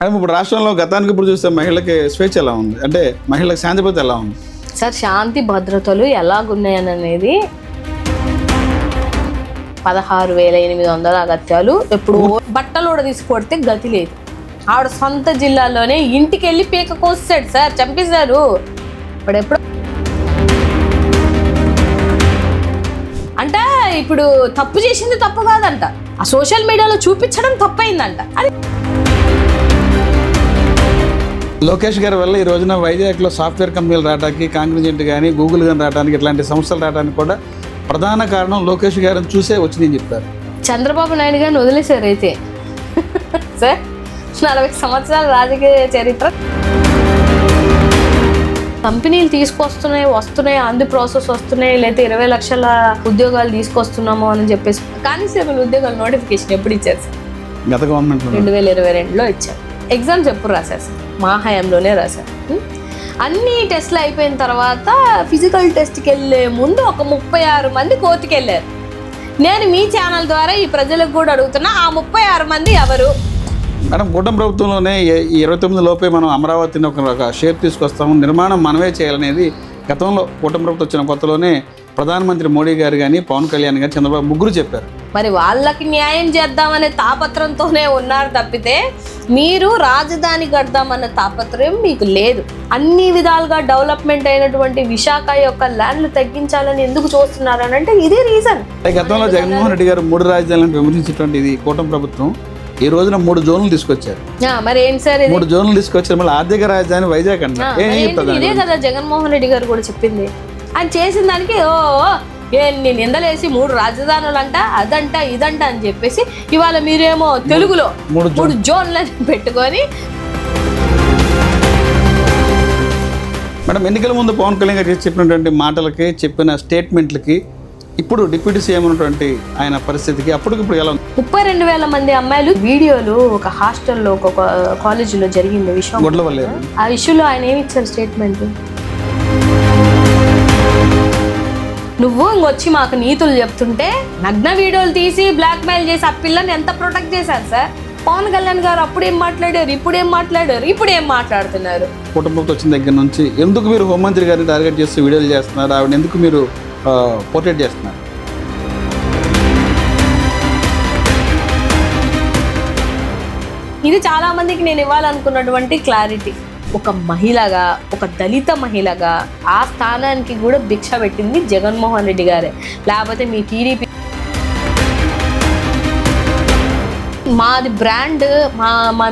Madam ఇప్పుడు రాష్ట్రంలో గతానికి ఇప్పుడు చూస్తే మహిళకి స్వేచ్ఛ ఎలా ఉంది, అంటే మహిళలకు శాంతి భద్రత ఎలా ఉంది? సార్ శాంతి భద్రతలు ఎలాగున్నాయని అనేది 16,800 అగత్యాలు ఎప్పుడు బట్టలు కూడా తీసుకొడితే గతి లేదు. ఆవిడ సొంత జిల్లాలోనే ఇంటికి వెళ్ళి పీక కోసాడు సార్, చంపేశారు. ఇప్పుడు ఎప్పుడు అంటే ఇప్పుడు తప్పు చేసింది తప్పు కాదంట, ఆ సోషల్ మీడియాలో చూపించడం తప్పైందంట. అది లోకేష్ గారి వల్ల ఈ రోజున వైజాగ్లో సాఫ్ట్వేర్ కంపెనీలు రావడానికి, కాంగ్రెస్ కానీ గూగుల్ కానీ రావడానికి, ఇట్లాంటి సంస్థలు రావడానికి కూడా ప్రధాన కారణం లోకేష్ గారిని చూసే వచ్చిందని చెప్తారు. చంద్రబాబు నాయుడు గారిని వదిలేశారు అయితే సార్. 40 సంవత్సరాల రాజకీయ చరిత్ర, కంపెనీలు వస్తున్నాయి ఆన్ ది ప్రాసెస్ వస్తున్నాయి, లేదా 20 లక్షల ఉద్యోగాలు తీసుకొస్తున్నాము అని చెప్పేసి కానిస్టేబుల్ ఉద్యోగాల నోటిఫికేషన్ ఎప్పుడు ఇచ్చారు సార్? గత గవర్నమెంట్ 2022లో ఇచ్చారు. ఎగ్జామ్స్ ఎప్పుడు రాశారు సార్? మా హయాంలోనే రాశారు. అన్ని టెస్ట్లు అయిపోయిన తర్వాత ఫిజికల్ టెస్ట్కి వెళ్ళే ముందు ఒక 36 మంది కోర్టుకి వెళ్ళారు. నేను మీ ఛానల్ ద్వారా ఈ ప్రజలకు కూడా అడుగుతున్నా, ఆ 36 మంది ఎవరు? మేడం, కూటమి ప్రభుత్వంలోనే 29 లోపే మనం అమరావతిని ఒక షేర్ తీసుకొస్తాము, నిర్మాణం మనమే చేయాలనేది గతంలో కూటమి ప్రభుత్వం వచ్చిన కొత్తలోనే ప్రధానమంత్రి మోడీ గారు కానీ, పవన్ కళ్యాణ్ గారు, చంద్రబాబు ముగ్గురు చెప్పారు. మరి వాళ్ళకి న్యాయం చేద్దామనే తాపత్రంతోనే ఉన్నారు తప్పితే మీరు రాజధాని కడదామన్న తాపత్రయం మీకు లేదు. అన్ని విధాలుగా డెవలప్మెంట్ అయినటువంటి విశాఖ యొక్క ల్యాండ్లు తగ్గించాలని ఎందుకు చూస్తున్నారు అని అంటే ఇదే రీజన్. గతంలో జగన్మోహన్ రెడ్డి గారు 3 రాజధానులను విమర్శించినటువంటి ఇది కూటమి ప్రభుత్వం ఈ రోజున 3 జోన్లు తీసుకొచ్చారు. మరి ఏంటి సార్, 3 జోన్లు తీసుకొచ్చారు. మళ్ళీ ఆర్థిక రాజధాని వైజాగ్ అంటారు. ఇదే కదా జగన్మోహన్ రెడ్డి గారు కూడా చెప్పింది. ఆయన చేసిన దానికి ఎన్ని నిందలేసి 3 రాజధానులు అంట, అదంట ఇదంట అని చెప్పేసి ఇవాళ మీరేమో తెలుగులో 3 జోన్లను పెట్టుకొని. మేడం, ఎన్నికల ముందు పవన్ కళ్యాణ్ గారు చెప్పినటువంటి మాటలకి, చెప్పిన స్టేట్మెంట్లకి ఇప్పుడు డిప్యూటీ సీఎం ఉన్నటువంటి ఆయన పరిస్థితికి అప్పటికి ఇప్పుడు ఎలా ఉంది? 32,000 మంది అమ్మాయిలు వీడియోలు ఒక హాస్టల్లో ఒక కాలేజీలో జరిగింది విషయం. ఆ ఇష్యూలో ఆయన ఏమి ఇచ్చారు స్టేట్మెంట్? నువ్వు ఇంకొచ్చి మాకు నీతులు చెప్తుంటే నగ్న వీడియోలు తీసి బ్లాక్ మెయిల్ చేసి ఆ పిల్లని ఎంత ప్రొటెక్ట్ చేశారు సార్? పవన్ కళ్యాణ్ గారు అప్పుడేం మాట్లాడారు, ఇప్పుడేం మాట్లాడుతున్నారు? కుటుంబంతో వచ్చిన దగ్గర నుంచి ఎందుకు మీరు హోంమంత్రి గారిని టార్గెట్ చేసి వీడియోలు చేస్తున్నారు? ఆవిడ ఎందుకు మీరు పోర్ట్రేట్ చేస్తున్నారు? ఇది చాలా మందికి నేను ఇవ్వాలనుకున్నటువంటి క్లారిటీ. ఒక మహిళగా, ఒక దళిత మహిళగా ఆ స్థానానికి కూడా భిక్ష పెట్టింది జగన్మోహన్ రెడ్డి గారే. లేకపోతే మీ టీడీపీ మాది బ్రాండ్,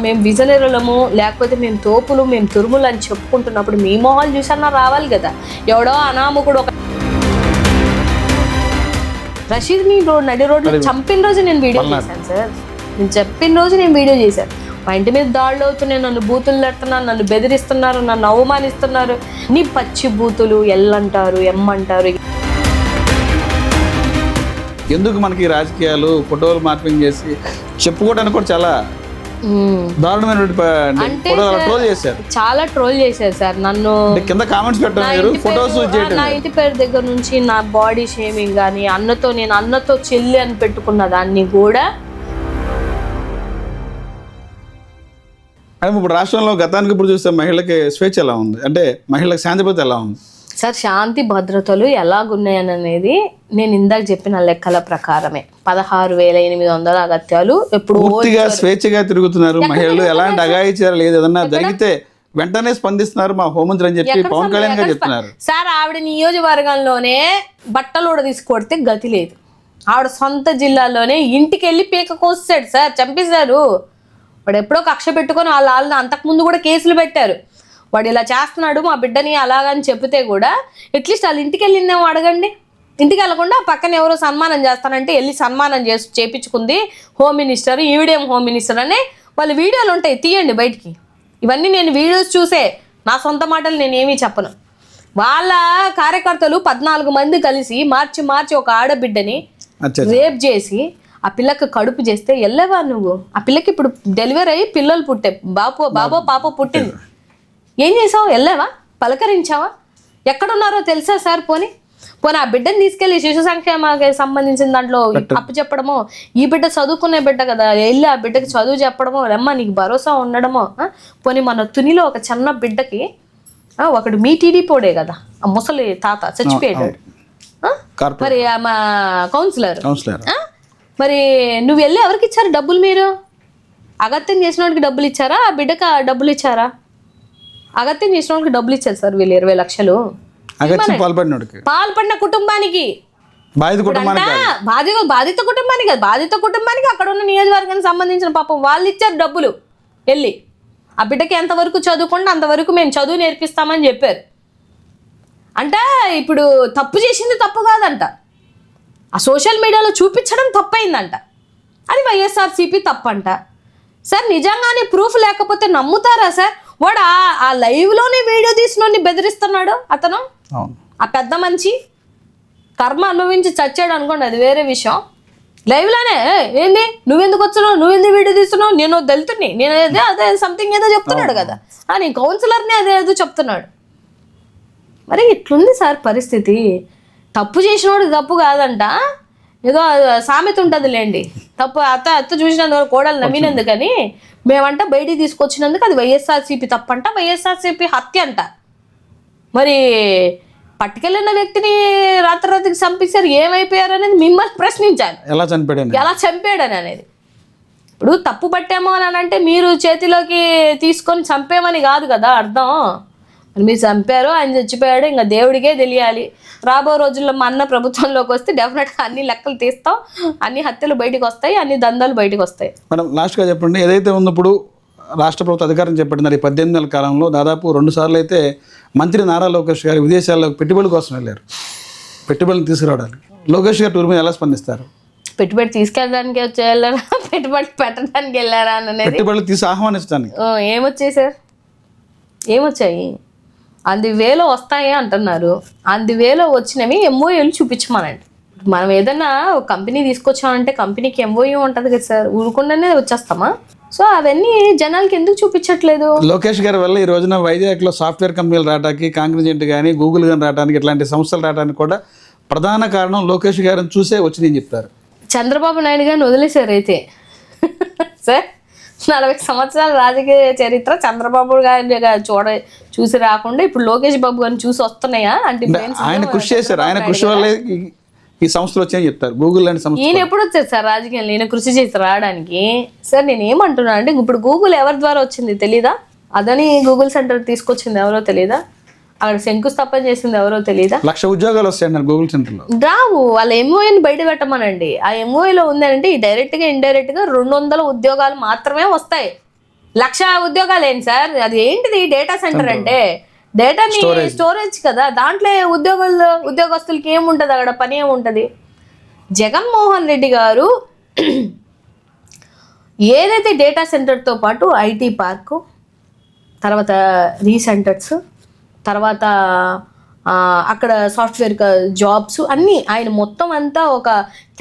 మేము విజనరీలము, లేకపోతే మేము తోపులు, మేము తురుములు అని చెప్పుకుంటున్నప్పుడు మీ మొహాలు చూసన్నా రావాలి కదా. ఎవడో అనామకుడు ఒక రషీద్ని నడి రోడ్లో చంపిన రోజు నేను వీడియో చేశాను సార్. నేను చెప్పిన రోజు నేను వీడియో చేశాను. మా ఇంటి మీద దాడులు అవుతున్నాయి, నన్ను బూతులు పెడుతున్నారు, నన్ను బెదిరిస్తున్నారు, నన్ను అవమానిస్తున్నారు. నీ పచ్చి బూతులు ఎల్లంటారు, ఎమ్మంటారు. ఎందుకు మనకి రాజకీయాలు ఫోటోలు మార్పింగ్ చేసి చెప్పుకోవడానికి కూడా చాలా చాలా ట్రోల్ చేశారు సార్ నన్ను. కింద కామెంట్స్ పెట్టారు, ఫోటోస్ నా ఇంటి పేరు దగ్గర నుంచి నా బాడీ షేమింగ్ కానీ, నేను అన్నతో చెల్లి అని పెట్టుకున్న దాన్ని కూడా. ఇప్పుడు రాష్ట్రంలో గతానికి ఇప్పుడు చూస్తే మహిళకి స్వేచ్ఛ ఎలా ఉంది, అంటే మహిళలకు శాంతి భద్రత ఎలా ఉంది? సార్ శాంతి భద్రతలు ఎలాగున్నాయని అనేది నేను ఇందాక చెప్పిన లెక్కల ప్రకారమే 16,800 అగత్యాలు ఎప్పుడు పూర్తిగా స్వేచ్ఛగా తిరుగుతున్నారు మహిళలు. ఎలాంటి అఘాయిత్యాలు లేదు, ఏదన్నా జరిగితే వెంటనే స్పందిస్తున్నారు మా హోంమంత్రి అని చెప్పి పవన్ కళ్యాణ్ గారు చెప్తున్నారు. సార్ ఆవిడ నియోజకవర్గంలోనే బట్టలు కూడా తీసుకొడితే గతి లేదు. ఆవిడ సొంత జిల్లాలోనే ఇంటికి వెళ్ళి పీక కోసాడు సార్, చంపేశారు. వాడు ఎప్పుడో కక్ష పెట్టుకొని వాళ్ళని అంతకుముందు కూడా కేసులు పెట్టారు. వాడు ఇలా చేస్తున్నాడు మా బిడ్డని అలాగని చెప్తే కూడా అట్లీస్ట్ వాళ్ళ ఇంటికి వెళ్ళిందేమో అడగండి. ఇంటికి వెళ్ళకుండా పక్కన ఎవరో సన్మానం చేస్తానంటే వెళ్ళి సన్మానం చేపించుకుంది హోమ్ మినిస్టర్, ఈవిడేం హోమ్ మినిస్టర్ అనే వాళ్ళ వీడియోలు ఉంటాయి, తీయండి బయటికి. ఇవన్నీ నేను వీడియోస్ చూసే, నా సొంత మాటలు నేను ఏమీ చెప్పను. వాళ్ళ కార్యకర్తలు 14 మంది కలిసి మార్చి ఒక ఆడబిడ్డని రేప్ చేసి ఆ పిల్లకి కడుపు చేస్తే వెళ్ళవా నువ్వు? ఆ పిల్లకి ఇప్పుడు డెలివరీ అయ్యి పిల్లలు పుట్టే, బాబో పాప పుట్టింది. ఏం చేసావు? వెళ్ళావా? పలకరించావా? ఎక్కడున్నారో తెలుసా సార్? పోనీ పోనీ ఆ బిడ్డని తీసుకెళ్లి శిశు సంక్షేమానికి సంబంధించిన దాంట్లో అప్పు చెప్పడమో, ఈ బిడ్డ చదువుకునే బిడ్డ కదా, వెళ్ళి ఆ బిడ్డకి చదువు చెప్పడమో, రమ్మ నీకు భరోసా ఉండడమో. పోనీ మన తునిలో ఒక చిన్న బిడ్డకి ఒకడు మీ టీడీపోడే కదా, ఆ ముసలి తాత చచ్చిపోయాడు, మరి మా కౌన్సిలర్, మరి నువ్వు వెళ్ళి ఎవరికి ఇచ్చారు డబ్బులు? మీరు అగత్యం చేసిన వాడికి డబ్బులు ఇచ్చారా, ఆ బిడ్డకి డబ్బులు ఇచ్చారా? అగత్యం చేసిన వాడికి డబ్బులు ఇచ్చారు సార్ వీళ్ళు 20 లక్షలు. పాల్పడిన కుటుంబానికి, బాధిత కుటుంబానికి కాదు, బాధిత కుటుంబానికి అక్కడ ఉన్న నియోజకవర్గానికి సంబంధించిన పాపం వాళ్ళు ఇచ్చారు డబ్బులు. వెళ్ళి ఆ బిడ్డకి ఎంతవరకు చదువుకుంటే అంతవరకు మేము చదువు నేర్పిస్తామని చెప్పారు. అంటే ఇప్పుడు తప్పు చేసింది తప్పు కాదంట, ఆ సోషల్ మీడియాలో చూపించడం తప్పైందంట, అది వైఎస్ఆర్సీపీ తప్పంట. సార్ నిజంగానే ప్రూఫ్ లేకపోతే నమ్ముతారా సార్? వాడు ఆ లైవ్లోనే వీడియో తీసినోడిని బెదిరిస్తున్నాడు అతను, ఆ పెద్ద మనిషి కర్మ అనుభవించి చచ్చాడు అనుకోండి, అది వేరే విషయం. లైవ్లోనే ఏంది నువ్వెందుకు వచ్చినావు, నువ్వెందుకు వీడియో తీస్తున్నావు, నేను దళితుడిని, నేను అదే సంథింగ్ ఏదో చెప్తున్నాడు కదా, నేను కౌన్సిలర్ని అదేదో చెప్తున్నాడు. మరి ఇట్లుంది సార్ పరిస్థితి. తప్పు చేసినోడు తప్పు కాదంట, ఏదో సామెత ఉంటుంది లేండి, తప్పు అత్త చూసినందుకు కోడలు నమ్మినందుకని మేమంట బయటికి తీసుకొచ్చినందుకు అది వైఎస్ఆర్సీపీ తప్పంట, వైఎస్ఆర్సీపీ హత్య అంట. మరి పట్టుకెళ్ళిన వ్యక్తిని రాత్రికి చంపేశారు, ఏమైపోయారు అనేది మిమ్మల్ని ప్రశ్నించాలి. ఎలా చంపాడని అనేది. ఇప్పుడు తప్పు పట్టామో అని అంటే మీరు చేతిలోకి తీసుకొని చంపేమని కాదు కదా అర్థం. మీరు చంపారు, ఆయన చచ్చిపోయాడు, ఇంకా దేవుడికే తెలియాలి. రాబో రోజుల్లో మా అన్న ప్రభుత్వంలోకి వస్తే డెఫినెట్గా అన్ని లెక్కలు తీస్తాం, అన్ని హత్యలు బయటకు వస్తాయి, అన్ని దందాలు బయటకు వస్తాయి. మేడం లాస్ట్గా చెప్పండి, ఏదైతే ఉన్నప్పుడు రాష్ట్ర ప్రభుత్వ అధికారం చెప్పబడినారు ఈ 18 నెలల కాలంలో దాదాపు 2 సార్లు అయితే మంత్రి నారా లోకేష్ గారు విదేశాల్లో పెట్టుబడుల కోసం వెళ్ళారు, పెట్టుబడులు తీసుకురావడానికి. లోకేష్ గారు టూర్ మీద ఎలా స్పందిస్తారు? పెట్టుబడి తీసుకెళ్ళడానికి వెళ్ళారా, పెట్టుబడి పెట్టడానికి వెళ్ళారా అనేది, పెట్టుబడులు తీసి ఆహ్వానించడానికి ఏమొచ్చాయి సార్? ఏమొచ్చాయి? 1,000 వస్తాయి అంటున్నారు, 1,000 వచ్చినవి ఎంఓయూలు చూపించమనండి. మనం ఏదైనా ఒక కంపెనీ తీసుకొచ్చామంటే కంపెనీకి ఎంఓయూ ఉంటుంది కదా సార్, ఊరుకుండానే వచ్చేస్తామా? సో అవన్నీ జనాలకి ఎందుకు చూపించట్లేదు? లోకేష్ గారి వల్ల ఈ రోజున వైజాగ్లో సాఫ్ట్వేర్ కంపెనీలు రావడానికి, కాంగ్రెజెంట్ కానీ గూగుల్ కానీ రావడానికి, ఇట్లాంటి సంస్థలు రావడానికి కూడా ప్రధాన కారణం లోకేష్ గారిని చూసే వచ్చిందని చెప్తారు. చంద్రబాబు నాయుడు గారిని వదిలేశారు అయితే సార్. 40 సంవత్సరాల రాజకీయ చరిత్ర చంద్రబాబు గారిని చూసి రాకుండా ఇప్పుడు లోకేష్ బాబు గారిని చూసి వస్తున్నాయా అంటే ఆయన కృషి చేశారు, ఆయన కృషి వల్లే ఈ సంస్థలు వచ్చాయని చెప్తారు. గూగుల్ లాంటి సంస్థ. ఈయన ఎప్పుడు వచ్చారు సార్ రాజకీయాలు? ఈయన కృషి చేసి రావడానికి. సార్ నేను ఏమంటున్నా అంటే ఇప్పుడు గూగుల్ ఎవరి ద్వారా వచ్చింది తెలీదా? అదని గూగుల్ సెంటర్ తీసుకొచ్చింది ఎవరో తెలీదా? అక్కడ శంకుస్థాపన చేసింది ఎవరో తెలీదా? 1,00,000 ఉద్యోగాలు వస్తాయండి గూగుల్ సెంటర్లో. రావు, వాళ్ళ ఎంఓఏని బయట పెట్టమనండి. ఆ ఎంఓఏలో ఉందంటే డైరెక్ట్గా ఇండైరెక్ట్గా 200 ఉద్యోగాలు మాత్రమే వస్తాయి. 1,00,000 ఉద్యోగాలు ఏంటి సార్? అది ఏంటిది డేటా సెంటర్ అంటే? డేటాని స్టోరేజ్ కదా, దాంట్లో ఉద్యోగస్తులకి ఏముంటుంది, అక్కడ పని ఏముంటుంది? జగన్మోహన్ రెడ్డి గారు ఏదైతే డేటా సెంటర్తో పాటు ఐటీ పార్కు, తర్వాత రీసెంటర్స్, తర్వాత అక్కడ సాఫ్ట్వేర్ జాబ్స్ అన్నీ ఆయన మొత్తం అంతా ఒక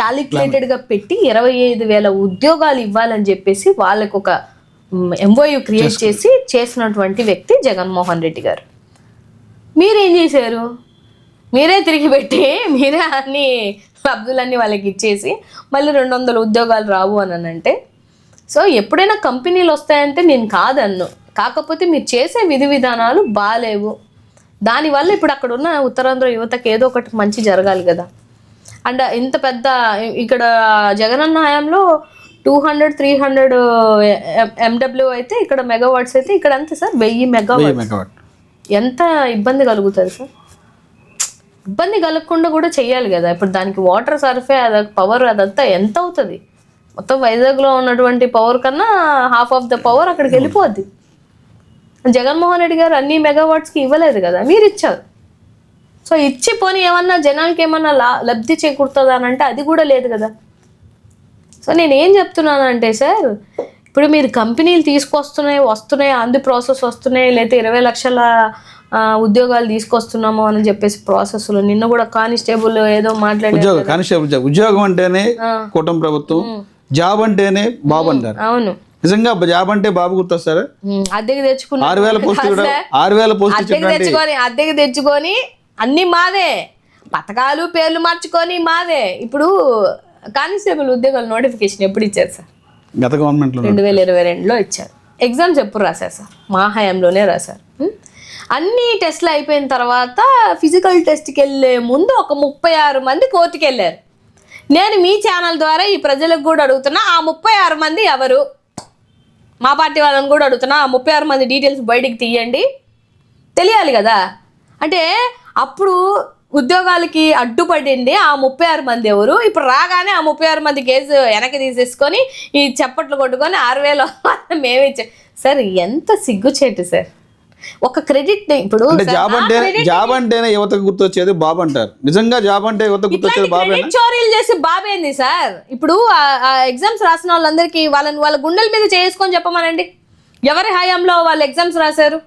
క్యాలిక్యులేటెడ్గా పెట్టి 25,000 ఉద్యోగాలు ఇవ్వాలని చెప్పేసి వాళ్ళకు ఒక ఎంఓయూ క్రియేట్ చేసి చేసినటువంటి వ్యక్తి జగన్మోహన్ రెడ్డి గారు. మీరేం చేశారు? మీరే తిరిగి పెట్టి మీరే అన్ని లబ్ధులన్నీ వాళ్ళకి ఇచ్చేసి మళ్ళీ 200 ఉద్యోగాలు రావు అని అంటే, సో ఎప్పుడైనా కంపెనీలు వస్తాయంటే నేను కాదన్ను, కాకపోతే మీరు చేసే విధి విధానాలు బాగాలేవు. దానివల్ల ఇప్పుడు అక్కడ ఉన్న ఉత్తరాంధ్ర యువతకి ఏదో ఒకటి మంచి జరగాలి కదా. అండ్ ఇంత పెద్ద ఇక్కడ జగనన్న హయాంలో 200-300 MW అయితే ఇక్కడ మెగావాట్స్ అయితే ఇక్కడ అంతే సార్ 1000 మెగావాట్. ఎంత ఇబ్బంది కలుగుతుంది సార్? ఇబ్బంది కలగకుండా కూడా చెయ్యాలి కదా. ఇప్పుడు దానికి వాటర్ సర్ఫే అది పవర్ అదంతా ఎంత అవుతుంది? మొత్తం వైజాగ్లో ఉన్నటువంటి పవర్ కన్నా ½ ఆఫ్ ద పవర్ అక్కడికి వెళ్ళిపోద్ది. జగన్మోహన్ రెడ్డి గారు అన్ని మెగావాట్స్కి ఇవ్వలేదు కదా, మీరు ఇచ్చారు. సో ఇచ్చి పోనీ ఏమన్నా జనాలకి ఏమన్నా లబ్ధి చేకూరుతుందా అని అంటే అది కూడా లేదు కదా. సో నేను ఏం చెప్తున్నానంటే సార్, ఇప్పుడు మీరు కంపెనీలు వస్తున్నాయి అందు ప్రాసెస్ వస్తున్నాయి, లేకపోతే 20 లక్షల ఉద్యోగాలు తీసుకొస్తున్నాము అని చెప్పేసి ప్రాసెస్లో నిన్న కూడా కానిస్టేబుల్ ఏదో మాట్లాడారు. కానిస్టేబుల్ ఉద్యోగం అంటేనే కూటమి ప్రభుత్వం, జాబ్ అంటేనే బాబు అంటారు. అవును, నిజంగా జాబ్ అంటే బాబు గుర్తొస్తారా? అద్దెకి తెచ్చుకుని 6,000 పోస్టులు అద్దెకి తెచ్చుకొని అన్ని మావే పథకాలు పేర్లు మార్చుకొని మాదే. ఇప్పుడు కానిస్టేబుల్ ఉద్యోగాల నోటిఫికేషన్ ఎప్పుడు ఇచ్చారు సార్? గత గవర్నమెంట్లో 2022లో ఇచ్చారు. ఎగ్జామ్స్ ఎప్పుడు రాశారు సార్? మా హయాంలోనే రాశారు. అన్ని టెస్ట్లు అయిపోయిన తర్వాత ఫిజికల్ టెస్ట్కి వెళ్ళే ముందు ఒక 36 మంది కోర్టుకి వెళ్ళారు. నేను మీ ఛానల్ ద్వారా ఈ ప్రజలకు కూడా అడుగుతున్నా, ఆ 36 మంది ఎవరు? మా పార్టీ వాళ్ళని కూడా అడుగుతున్నా, ఆ 36 మంది డీటెయిల్స్ బయటికి తీయండి, తెలియాలి కదా. అంటే అప్పుడు ఉద్యోగాలకి అడ్డుపడింది ఆ 36 మంది ఎవరు? ఇప్పుడు రాగానే ఆ 36 మంది కేసు వెనక్కి తీసేసుకొని ఈ చప్పట్లు కొట్టుకొని 6,000 మేమే ఇచ్చాం సార్. ఎంత సిగ్గుచేటు సార్. ఒక క్రెడిట్ ఇప్పుడు జాబ్ అంటేనే యువతకు గుర్తొచ్చేది బాబు అంటారు. నిజంగా జాబ్ అంటే యువతకు గుర్తొచ్చేది బాబే. చోరీలు చేసి బాబేంది సార్? ఇప్పుడు ఆ ఎగ్జామ్స్ రాసిన వాళ్ళందరికీ వాళ్ళ గుండెల మీద చేసుకొని చెప్పమనండి, ఎవరి హయాంలో వాళ్ళు ఎగ్జామ్స్ రాశారు,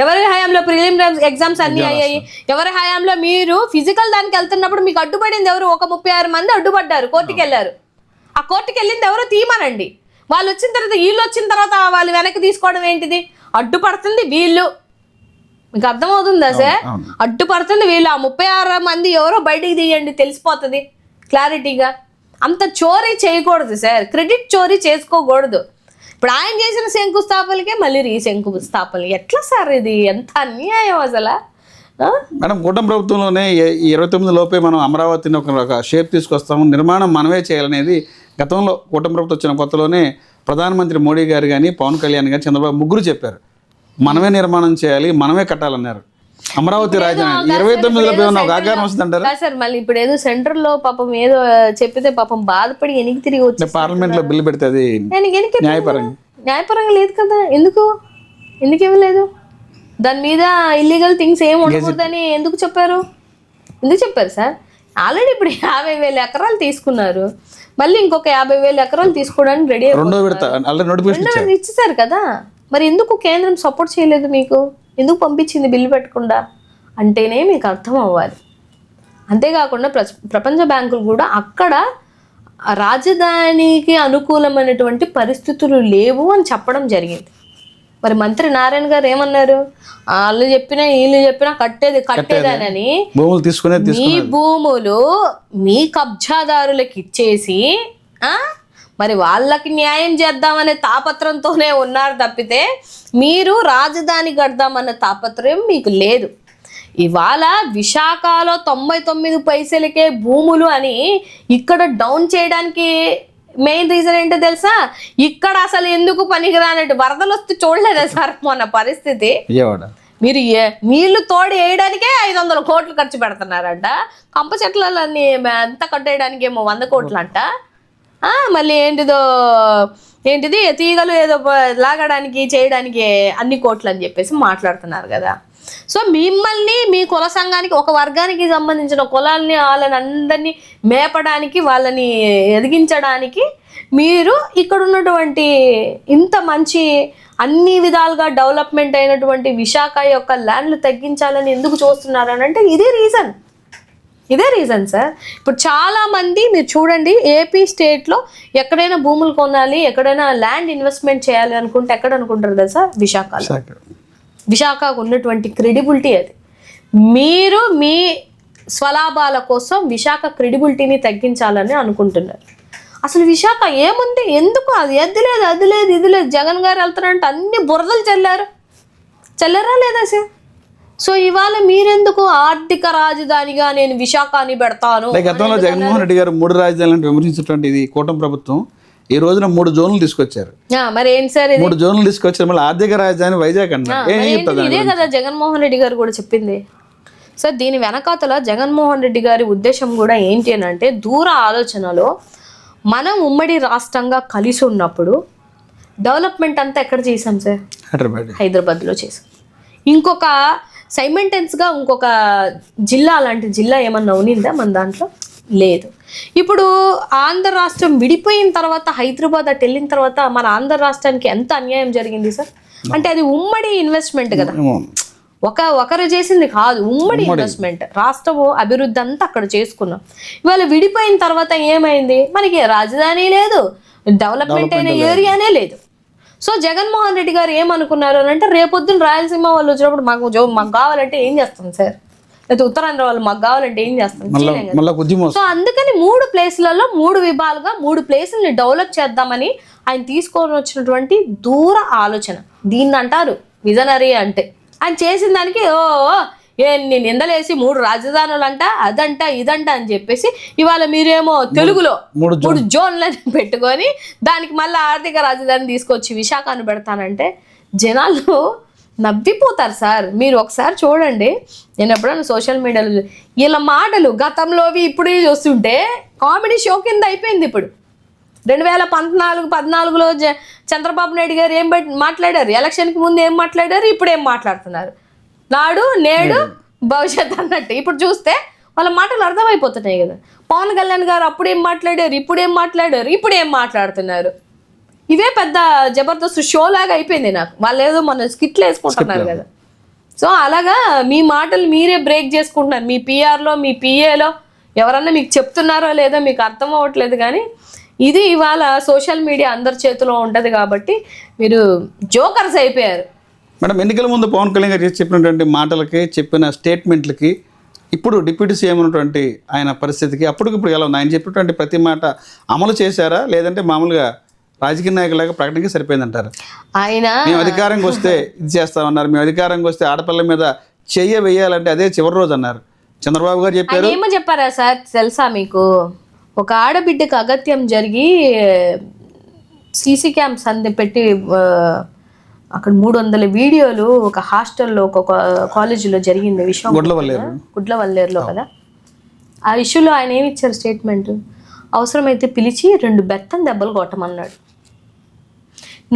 ఎవరి హయాంలో ప్రిలిమినరీ ఎగ్జామ్స్ అన్ని అయ్యాయి, ఎవరి హయాంలో మీరు ఫిజికల్ దానికి వెళ్తున్నప్పుడు మీకు అడ్డుపడింది ఎవరు? ఒక 36 మంది అడ్డుపడ్డారు, కోర్టుకి వెళ్ళారు. ఆ కోర్టుకి వెళ్ళింది ఎవరో తీయమనండి. వాళ్ళు వచ్చిన తర్వాత వీళ్ళు వచ్చిన తర్వాత వాళ్ళు వెనక్కి తీసుకోవడం ఏంటిది? అడ్డుపడుతుంది వీళ్ళు. మీకు అర్థమవుతుందా సార్? అడ్డుపడుతుంది వీళ్ళు. ఆ 36 మంది ఎవరో బయటికి తీయండి, తెలిసిపోతుంది క్లారిటీగా. అంత చోరీ చేయకూడదు సార్, క్రెడిట్ చోరీ చేసుకోకూడదు. ఇప్పుడు ఆయన చేసిన శంకుస్థాపనలకే మళ్ళీ శంకుస్థాపనలు ఎట్లా సార్? ఇది ఎంత అన్యాయం అసలు. మేడం, కూటమి ప్రభుత్వంలోనే ఈ 29 లోపే మనం అమరావతిని ఒక షేప్ తీసుకొస్తాము, నిర్మాణం మనమే చేయాలనేది గతంలో కూటమి ప్రభుత్వం వచ్చిన కొత్తలోనే ప్రధానమంత్రి మోడీ గారు కానీ పవన్ కళ్యాణ్ కానీ చంద్రబాబు ముగ్గురు చెప్పారు, మనమే నిర్మాణం చేయాలి, మనమే కట్టాలన్నారు. అమరావతి రాజధాని 29లో ఏమన్నా ఒక ఆకారం వస్తుందంటారా సార్? మళ్ళీ ఇప్పుడు ఏదో సెంటర్ లో పాపం ఏదో చెప్పితే పాపం బాధపడి వెనక్కి తిరిగి వచ్చి పార్లమెంట్ లో బిల్లు పెడితే అది న్యాయపరంగా లేదు కదా. ఎందుకు ఇవ్వలేదు? దాని మీద ఇల్లీగల్ థింగ్స్ ఏం ఉండకూడదని ఎందుకు చెప్పారు సార్? ఆల్రెడీ ఇప్పుడు 50,000 ఎకరాలు తీసుకున్నారు, మళ్ళీ ఇంకొక 50,000 ఎకరాలు తీసుకోవడానికి రెడీ ఇచ్చేసారు కదా. మరి ఎందుకు కేంద్రం సపోర్ట్ చేయలేదు మీకు? ఎందుకు పంపించింది బిల్లు పెట్టకుండా అంటేనే మీకు అర్థం అవ్వాలి. అంతేకాకుండా ప్రపంచ బ్యాంకులు కూడా అక్కడ రాజధానికి అనుకూలమైనటువంటి పరిస్థితులు లేవు అని చెప్పడం జరిగింది. మరి మంత్రి నారాయణ గారు ఏమన్నారు? వాళ్ళు చెప్పినా వీళ్ళు చెప్పినా కట్టేదానని మీ భూములు మీ కబ్జాదారులకు ఇచ్చేసి మరి వాళ్ళకి న్యాయం చేద్దామనే తాపత్రంతోనే ఉన్నారు తప్పితే మీరు రాజధాని కడదామన్న తాపత్రయం మీకు లేదు. ఇవాళ విశాఖలో 99 పైసలకే భూములు అని ఇక్కడ డౌన్ చేయడానికి మెయిన్ రీజన్ ఏంటో తెలుసా? ఇక్కడ అసలు ఎందుకు పనికిరానట్టు వరదలు వస్తే చూడలేదా సార్ మొన్న పరిస్థితి? మీరు నీళ్లు తోడు వేయడానికే 500 కోట్లు ఖర్చు పెడుతున్నారంట. కంప చెట్లన్నీ అంతా కట్టేయడానికి ఏమో 100 కోట్లు అంట. మళ్ళీ ఏంటిది తీగలు ఏదో లాగడానికి చేయడానికి అన్ని కోట్లు అని చెప్పేసి మాట్లాడుతున్నారు కదా. సో మిమ్మల్ని మీ కుల సంఘానికి ఒక వర్గానికి సంబంధించిన కులాలని వాళ్ళని అందరినీ మేపడానికి వాళ్ళని ఎదిగించడానికి మీరు ఇక్కడ ఉన్నటువంటి ఇంత మంచి అన్ని విధాలుగా డెవలప్మెంట్ అయినటువంటి విశాఖ యొక్క ల్యాండ్లు తగ్గించాలని ఎందుకు చూస్తున్నారు అని అంటే ఇదే రీజన్ సార్. ఇప్పుడు చాలామంది మీరు చూడండి, ఏపీ స్టేట్లో ఎక్కడైనా భూములు కొనాలి, ఎక్కడైనా ల్యాండ్ ఇన్వెస్ట్మెంట్ చేయాలి అనుకుంటే ఎక్కడ అనుకుంటారు తెలుసా? విశాఖకు ఉన్నటువంటి క్రెడిబిలిటీ అది. మీరు మీ స్వలాభాల కోసం విశాఖ క్రెడిబిలిటీని తగ్గించాలని అనుకుంటున్నారు. అసలు విశాఖ ఏముంది? ఎందుకు అది అది లేదు ఇది లేదు, జగన్ గారు వెళ్తారంటే అన్ని బురదలు చల్లారా లేదా సార్? సో ఇవాళ మీరెందుకు ఆర్థిక రాజధానిగా నేను విశాఖని పెడతాను? గతంలో జగన్మోహన్ రెడ్డి గారు 3 రాజధానులను విమర్శించినటువంటి ఇది కూటమి ప్రభుత్వం ఈ రోజున 3 జోన్లు తీసుకొచ్చారు. మరి ఏంటి సార్ 3 జోన్లు తీసుకొచ్చారు, మళ్ళీ ఆర్థిక రాజధాని వైజాగ్ అన్నారు. ఇదే కదా జగన్మోహన్ రెడ్డి గారు కూడా చెప్పింది సార్. దీని వెనకాతల జగన్మోహన్ రెడ్డి గారి ఉద్దేశం కూడా ఏంటి అని అంటే, దూర ఆలోచనలో మనం ఉమ్మడి రాష్ట్రంగా కలిసి ఉన్నప్పుడు డెవలప్మెంట్ అంతా ఎక్కడ చేసాం సార్? హైదరాబాద్లో చేసాం. ఇంకొక సైమెంటెన్స్గా ఇంకొక జిల్లా లాంటి జిల్లా ఏమన్నా ఉన్నిందా మన దాంట్లో? లేదు. ఇప్పుడు ఆంధ్ర రాష్ట్రం విడిపోయిన తర్వాత హైదరాబాద్ అటు వెళ్ళిన తర్వాత మన ఆంధ్ర రాష్ట్రానికి ఎంత అన్యాయం జరిగింది సార్? అంటే అది ఉమ్మడి ఇన్వెస్ట్మెంట్ కదా, ఒకరు చేసింది కాదు, ఉమ్మడి ఇన్వెస్ట్మెంట్. రాష్ట్రము అభివృద్ధి అంతా అక్కడ చేసుకున్నాం. ఇవాళ విడిపోయిన తర్వాత ఏమైంది? మనకి రాజధాని లేదు, డెవలప్మెంట్ అయిన ఏరియానే లేదు. సో జగన్మోహన్ రెడ్డి గారు ఏమనుకున్నారు అని అంటే, రేపొద్దున రాయలసీమ వాళ్ళు వచ్చినప్పుడు మాకు కావాలంటే ఏం చేస్తాం సార్? లేకపోతే ఉత్తరాంధ్ర వాళ్ళు మాకు కావాలంటే ఏం చేస్తాం, చేయలేం కదా. మళ్ళీ ఉద్యమం. సో అందుకని 3 ప్లేసులలో 3 విభాగాలుగా 3 ప్లేసుల్ని డెవలప్ చేద్దామని ఆయన తీసుకొని వచ్చినటువంటి దూర ఆలోచన. దీన్ని అంటారు విజనరీ అంటే. ఆయన చేసిన దానికి ఎన్ని నిందలేసి 3 రాజధానులు అంట, అదంట ఇదంట అని చెప్పేసి ఇవాళ మీరేమో తెలుగులో 3 జోన్లని పెట్టుకొని దానికి మళ్ళీ ఆర్థిక రాజధాని తీసుకొచ్చి విశాఖను పెడతానంటే జనాలు నవ్విపోతారు సార్. మీరు ఒకసారి చూడండి, నేను ఎప్పుడైనా సోషల్ మీడియాలో ఇలా మాటలు గతంలోవి ఇప్పుడు చూస్తుంటే కామెడీ షో కింద అయిపోయింది. ఇప్పుడు 2014-14లో చంద్రబాబు నాయుడు గారు ఏం మాట్లాడారు, ఎలక్షన్కి ముందు ఏం మాట్లాడారు, ఇప్పుడు ఏం మాట్లాడుతున్నారు, నాడు నేడు భవిష్యత్ అన్నట్టు. ఇప్పుడు చూస్తే వాళ్ళ మాటలు అర్థమైపోతున్నాయి కదా. పవన్ కళ్యాణ్ గారు అప్పుడు ఏం మాట్లాడారు, ఇప్పుడు ఏం మాట్లాడారు, ఇప్పుడు ఏం మాట్లాడుతున్నారు. ఇవే పెద్ద జబర్దస్త్ షో లాగా అయిపోయింది నాకు. వాళ్ళు ఏదో మన స్కిట్లు వేసుకుంటున్నారు కదా. సో అలాగా మీ మాటలు మీరే బ్రేక్ చేసుకుంటున్నారు. మీ పిఆర్లో మీ పిఏలో ఎవరన్నా మీకు చెప్తున్నారో లేదో మీకు అర్థం అవ్వట్లేదు. కానీ ఇది ఇవాళ సోషల్ మీడియా అందరి చేతిలో ఉంటుంది కాబట్టి మీరు జోకర్స్ అయిపోయారు. మేడం, ఎన్నికల ముందు పవన్ కళ్యాణ్ గారు చెప్పినటువంటి మాటలకి, చెప్పిన స్టేట్మెంట్లకి, ఇప్పుడు డిప్యూటీ సీఎం ఉన్నటువంటి ఆయన పరిస్థితికి అప్పటికిప్పుడు ఎలా ఉంది? ఆయన చెప్పినటువంటి ప్రతి మాట అమలు చేశారా, లేదంటే మామూలుగా రాజకీయ నాయకులాగా ప్రకటనకి సరిపోయిందంటారు? ఆయన మేము అధికారంకి వస్తే ఇది చేస్తామన్నారు, మేము అధికారంకి వస్తే ఆడపిల్లల మీద చెయ్య వేయాలంటే అదే చివరి రోజు అన్నారు. చంద్రబాబు గారు చెప్పారు. ఏమో చెప్పారా సార్ తెలుసా మీకు? ఒక ఆడబిడ్డకు అగత్యం జరిగి సీసీ క్యామ్స్ అంది పెట్టి అక్కడ 300 వీడియోలు ఒక హాస్టల్లో ఒక కాలేజీలో జరిగింది విషయం, గుడ్లవల్లేరులో కదా. ఆ ఇష్యూలో ఆయన ఏమి ఇచ్చారు స్టేట్మెంట్? అవసరమైతే పిలిచి 2 బెత్తం దెబ్బలు కొట్టమన్నాడు.